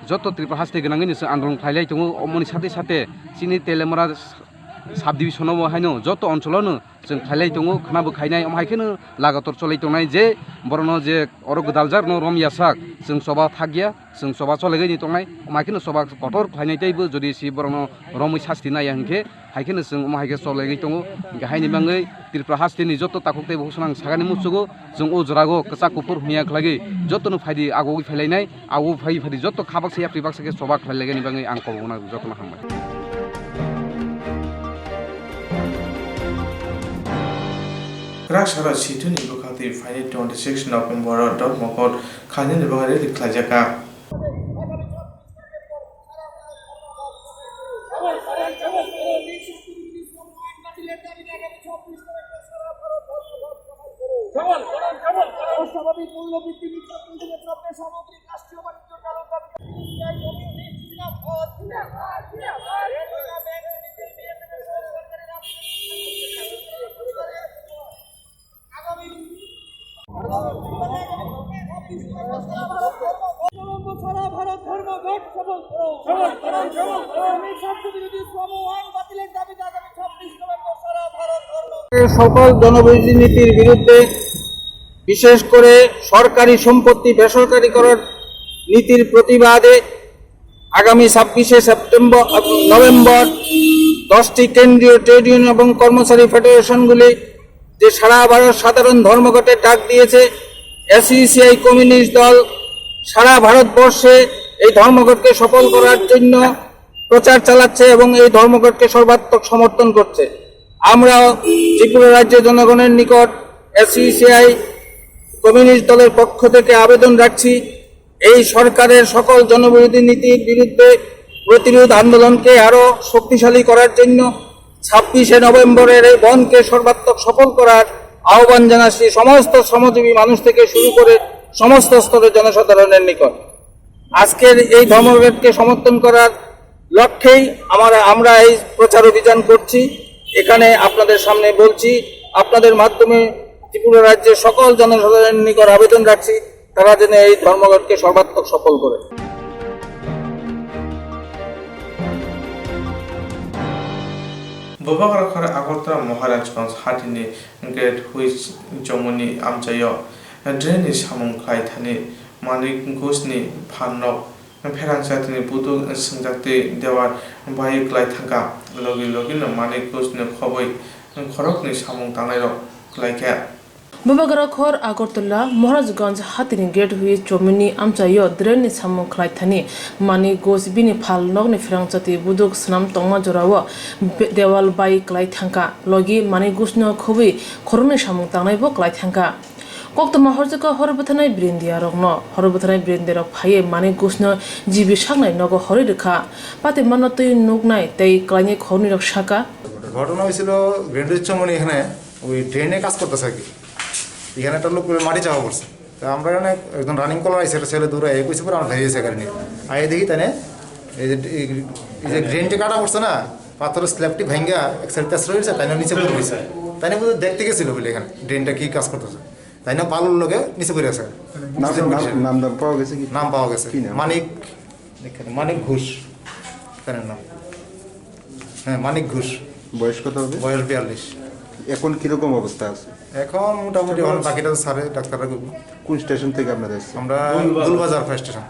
जत त्रिपुरा हास्ते गनांगैनो जों आन्दोलन खालायलाय दङ अमनि साथे साथे चिनि तेलेमरा साब डिभिजनाव बहायनो जत अञ्चलावनो जों खालाय दङ खानाबो खायनाय अमाइखेनो लागातर चलाय दंनाय जे बरनो जे अर गदालजार न रमयासाक जों सभा थागिया जों सभा चलायगैनि दंनाय अमाइखेनो सभा कटर खायनाय ताइबो जदि सि बरनो रमै सास्ति नाया हंखे हाइखेनो जों अमाइखे चलायगै दङ गाहायनि बाङै त्रिपुरा हास्तेनि जत ताककते बहुसनां सागानि मुसुगो जों ओजरागो कसा कुपुर हुनिया खलागै जतनो फायदि आगोगै फायलायनाय आगो फायदि जत खाबाकसे याप्रिबाकसे सभा खालायगैनि बाङै आं कबना जतनो हामबाय
क्राक सारा सिथुनि बखाति फाइने 26 नभेम्बर डट मकट खाने बगारे रिख्लाजाका
সকল জনবিরোধী নীতির বিরুদ্ধে, বিশেষ করে সরকারি সম্পত্তি বেসরকারি করার নীতির প্রতিবাদে আগামী 26শে নভেম্বর 10টি কেন্দ্রীয় ট্রেড ইউনিয়ন এবং কর্মচারী ফেডারেশনগুলি যে সারা ভারত সাধারণ ধর্মঘটের ডাক দিয়েছে, এসইউসিআই কমিউনিস্ট দল সারা ভারতবর্ষে এই ধর্মঘটকে সফল করার জন্য প্রচার চালাচ্ছে এবং এই ধর্মঘটকে সর্বাত্মক সমর্থন করছে। আমরা ত্রিপুরা রাজ্যের জনগণের নিকট এসইউসিআই কমিউনিস্ট দলের পক্ষ থেকে আবেদন রাখছি, এই সরকারের সকল জনবিরোধী নীতির বিরুদ্ধে প্রতিরোধ আন্দোলনকে আরও শক্তিশালী করার জন্য 26শে নভেম্বরের এই বনকে সর্বাত্মক সফল করার আহ্বান জানাচ্ছি সমস্ত শ্রমজীবী মানুষ থেকে শুরু করে সমস্ত স্তরের জনসাধারণের নিকট। আজকের এই ধর্মঘটকে সমর্থন করার লক্ষ্যেই আমরা এই প্রচার অভিযান করছি। এখানে আপনাদের সামনে বলছি, আপনাদের মাধ্যমে ত্রিপুরা রাজ্যের সকল জনসাধারণের নিকট আবেদন রাখছি তারা যেন এই ধর্মঘটকে সর্বাত্মক সফল করে।
ববাগরাখর আগরতলা মহারাজগঞ্জ হাটিনি গ্রেট হুইচ জমুনি আমচায় ড্রেনি সামুং খাইথানি মানিক ঘোষনি ফান্নক ফেরাংসাতিনি বুদু संजाते देवार बायु क्लाइ थांगा लगी लगिनो मानिक घोषनि खबै खरकनि सामुं तांनायरो क्लाइका
बबागराखर আগরতলা মহারাজগঞ্জ হাতিনি গেট হুই চমিনি আমচায় দ্রেনি সামুং খাইথানি মানি গোস বিনি ফাল নগনি ফ্রাংচাতি বুদুক স্নাম তংমা জরাও দেওয়াল বাই ক্লাই থাঙ্কা লগি মানি গোসনো খুবই খরনি সামুং তাंनायबो ক্লাই থাঙ্কা কক্তমা হরজকা হরবথানাই ব্রিন্দিয়া রগ্ন হরবথানাই ব্রিন্দিয়া ফায়ে মানি গোসনো জিবি সাংনাই নগ হরি রেখা পাতে মানতই নুগনাই তাই ক্লাইনি খরনি রক্ষাকা
ঘটনা হয়েছিল গ্রেট হুইচ চমনি এখানে ওই ট্রেনে কাজ করতেছে আর কি। এখানে একটা লোক মাটি চাপা পড়ছে, তো আমরা এখানে একজন রানিং কলার আইসে একটা ছেলে দূরে কইছে পরে আমরা ধরিয়েছে গাড়ি নিয়ে আগে দেখি তাই এই যে ড্রেনটি কাটা পড়ছে না, পাথরের স্ল্যাবটি ভাঙ্গা এক সাইড তেসরা হয়েছে, তাই না নিচে পড়ে গেছে। তাই না বুঝতে দেখতে গেছিল বলে এখানে ড্রেনটা কি কাজ করতেছে, তাই না বালুর লোকে নিচে পড়ে আছে। নাম পাওয়া গেছে কি? নাম পাওয়া গেছে মানিক ঘোষ, তার নাম। হ্যাঁ, মানিক ঘোষ।
বয়স কত হবে?
বয়স 42।
এখন কিরকম অবস্থা আছে?
এখন মোটামুটি বাকিটা তো সারে ডাক্তাররা।
কোন স্টেশন থেকে আপনাদের?
আমরা দুলবাজার ফায়ার স্টেশন।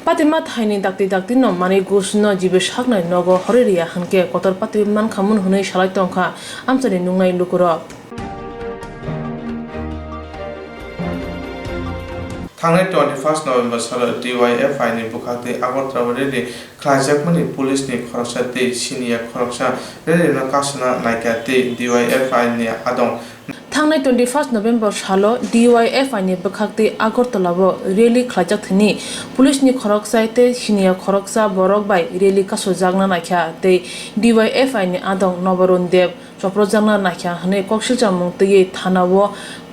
পাতিমা থাইনি ডাক্তি ডাক্তি ন মানি গোসনো জিবে সাগনাই নগ হরিরিয়া হানকে কতর পাতি মান খামুন হুनै সালাই তংখা আমচানি নুংনাই লুকুর
थांनाय 21 नभेम्बर साल DYFI नि बुखाते আগরতলা रेलि खाजाकमनि पुलिसनि खरकसा ते सिनिया खरकसा रेलि कासना नायका ते DYFI नि आदं
थांनाय 21 नभेम्बर साल DYFI नि बुखाते আগরতলাबो रेलि खाजाकथनि पुलिसनि खरकसा ते सिनिया खरकसा बरक बाय रेलि कासो जागना नायका ते DYFI नि आदं नबरुन देव चप्रजांना नायका हने कक्सिलचा मुंगतयै थानावो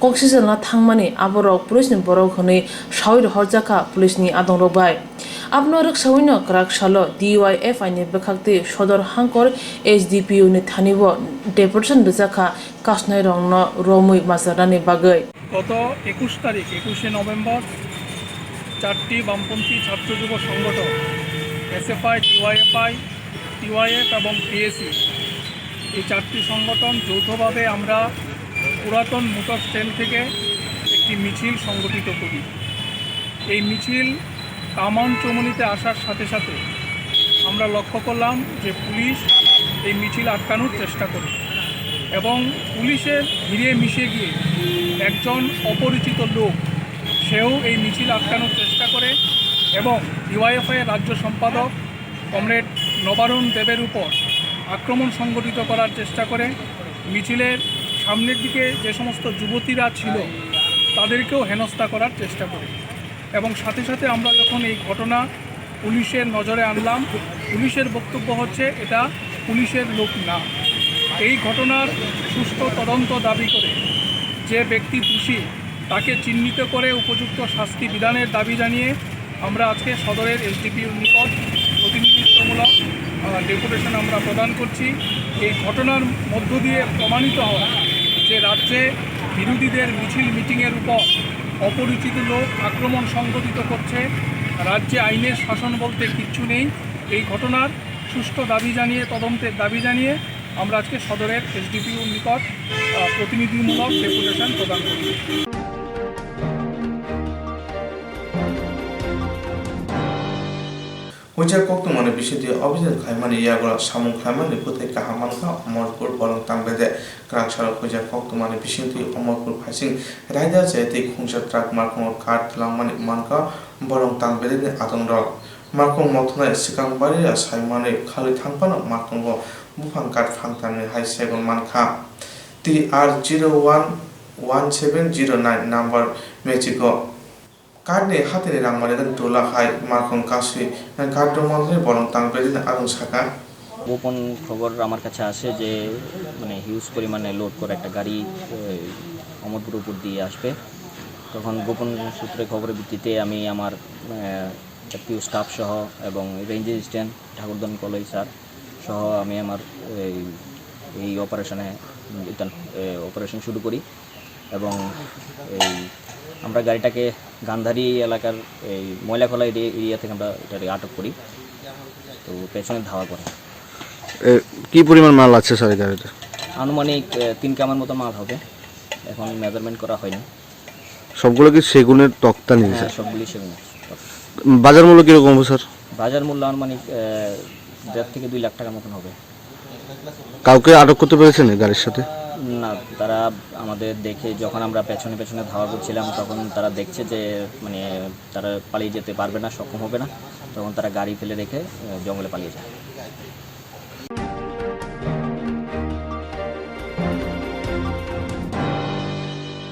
कक्सिलना थांमानि आबरक पुलिसनि बरक हने सावि हरजाका पुलिसनि आदं रबाय आपनो रक्षावैनो क्राक सालो DYFI नि बखाक्ति सदर हांकर HDPU नि थानिबो डेपुटेशन रजाका कासनाय रंग रमुई मासारानि बागै
গত 21 তারিখ 21শে নভেম্বর 4টি বামপন্থী ছাত্র যুব সংগঠন SFI, DYFI, TYF এবং PSC এই 4টি সংগঠন যৌথভাবে আমরা পুরাতন মোটর স্ট্যান্ড থেকে একটি মিছিল সংগঠিত করি। এই মিছিল কামান চমনিতে আসার সাথে সাথে আমরা লক্ষ্য করলাম যে পুলিশ এই মিছিল আটকানোর চেষ্টা করে এবং পুলিশের ভিড়ে মিশে গিয়ে একজন অপরিচিত লোক সেও এই মিছিল আটকানোর চেষ্টা করে এবং DYFI রাজ্য সম্পাদক কমরেড নবারুণ দেবের উপর আক্রমণ সংগঠিত করার চেষ্টা করে। মিছিলের সামনের দিকে যে সমস্ত যুবতীরা ছিল তাদেরকেও হেনস্থা করার চেষ্টা করে এবং সাথে সাথে আমরা যখন এই ঘটনা পুলিশের নজরে আনলাম, পুলিশের বক্তব্য হচ্ছে এটা পুলিশের লোক না। এই ঘটনার সুষ্ঠু তদন্ত দাবি করে যে ব্যক্তি দোষী তাকে চিহ্নিত করে উপযুক্ত শাস্তি বিধানের দাবি জানিয়ে আমরা আজকে সদরের SDPUর নিকট প্রতিনিধিত্বমূলক ডেপুটেশন আমরা প্রদান করছি। এই ঘটনার মধ্য দিয়ে প্রমাণিত হয় যে রাজ্যে বিরোধীদের মিছিল মিটিংয়ের উপর অপরিচিত লোক আক্রমণ সংঘটিত করছে। রাজ্যে আইনের শাসন বলতে কিচ্ছু নেই। এই ঘটনার সুষ্ঠু দাবি জানিয়ে, তদন্তের দাবি জানিয়ে আমরা আজকে সদরের এসডিপিওর নিকট প্রতিনিধিমূলক ডেপুটেশন প্রদান করছি।
Ujar koktu mana bisidi obisel khaimani yagora samung khaimani putai kahamanka Omorpur bolong tangbede krakshara ujar koktu mana bisidi Omorpur phasing raida jayati khungsa trak markong kart langmani manka bolong tangbede ni atongrok markong mothna sikangbari saimani khali thangpana markongo bufang kart phangtani haisegon manka TR011709 number Mexico Karne hatene rangmanegan tola hai markong kasi kardo মধ্যে বরং তাংবেদিন আগুন শাখা
গোপন খবর আমার কাছে আসে যে মানে হিউজ পরিমাণে লোড করে একটা গাড়ি অমরপুর উপর দিয়ে আসবে। তখন গোপন সূত্রে খবরের ভিত্তিতে আমি আমার জাতীয় স্টাফ সহ এবং রেঞ্জ অ্যাসিস্ট্যান্ট ঠাকুরদন কলেজ স্যার সহ আমি আমার এই অপারেশন শুরু করি এবং এই আমরা গাড়িটাকে গান্ধারী এলাকার এই ময়লাখোলা এরিয়া থেকে আমরা এটাকে আটক করি। তো পেছনে ধাওয়া করে।
কি পরিমাণ মাল আছে স্যার গাড়িতে?
আনুমানিক 3 কামার মতো মাল হবে, এখন মেজারমেন্ট করা হয়নি।
সবগুলো কি সেগুনের তক্তা নিয়ে স্যার?
সবগুলি সেগুনের।
বাজার মূল্য কিরকম হবে স্যার?
বাজার মূল্য আনুমানিক 1.5 থেকে 2 লাখ টাকার মতন হবে।
কাউকে আটক করতে পেরেছেন গাড়ির সাথে?
না, তারা আমাদের দেখে যখন আমরা পেছনে পেছনে ধাওয়া করছিলাম তখন তারা দেখছে যে মানে তারা পালিয়ে যেতে পারবে না, সক্ষম হবে না, তখন তারা গাড়ি ফেলে রেখে জঙ্গলে পালিয়ে যায়।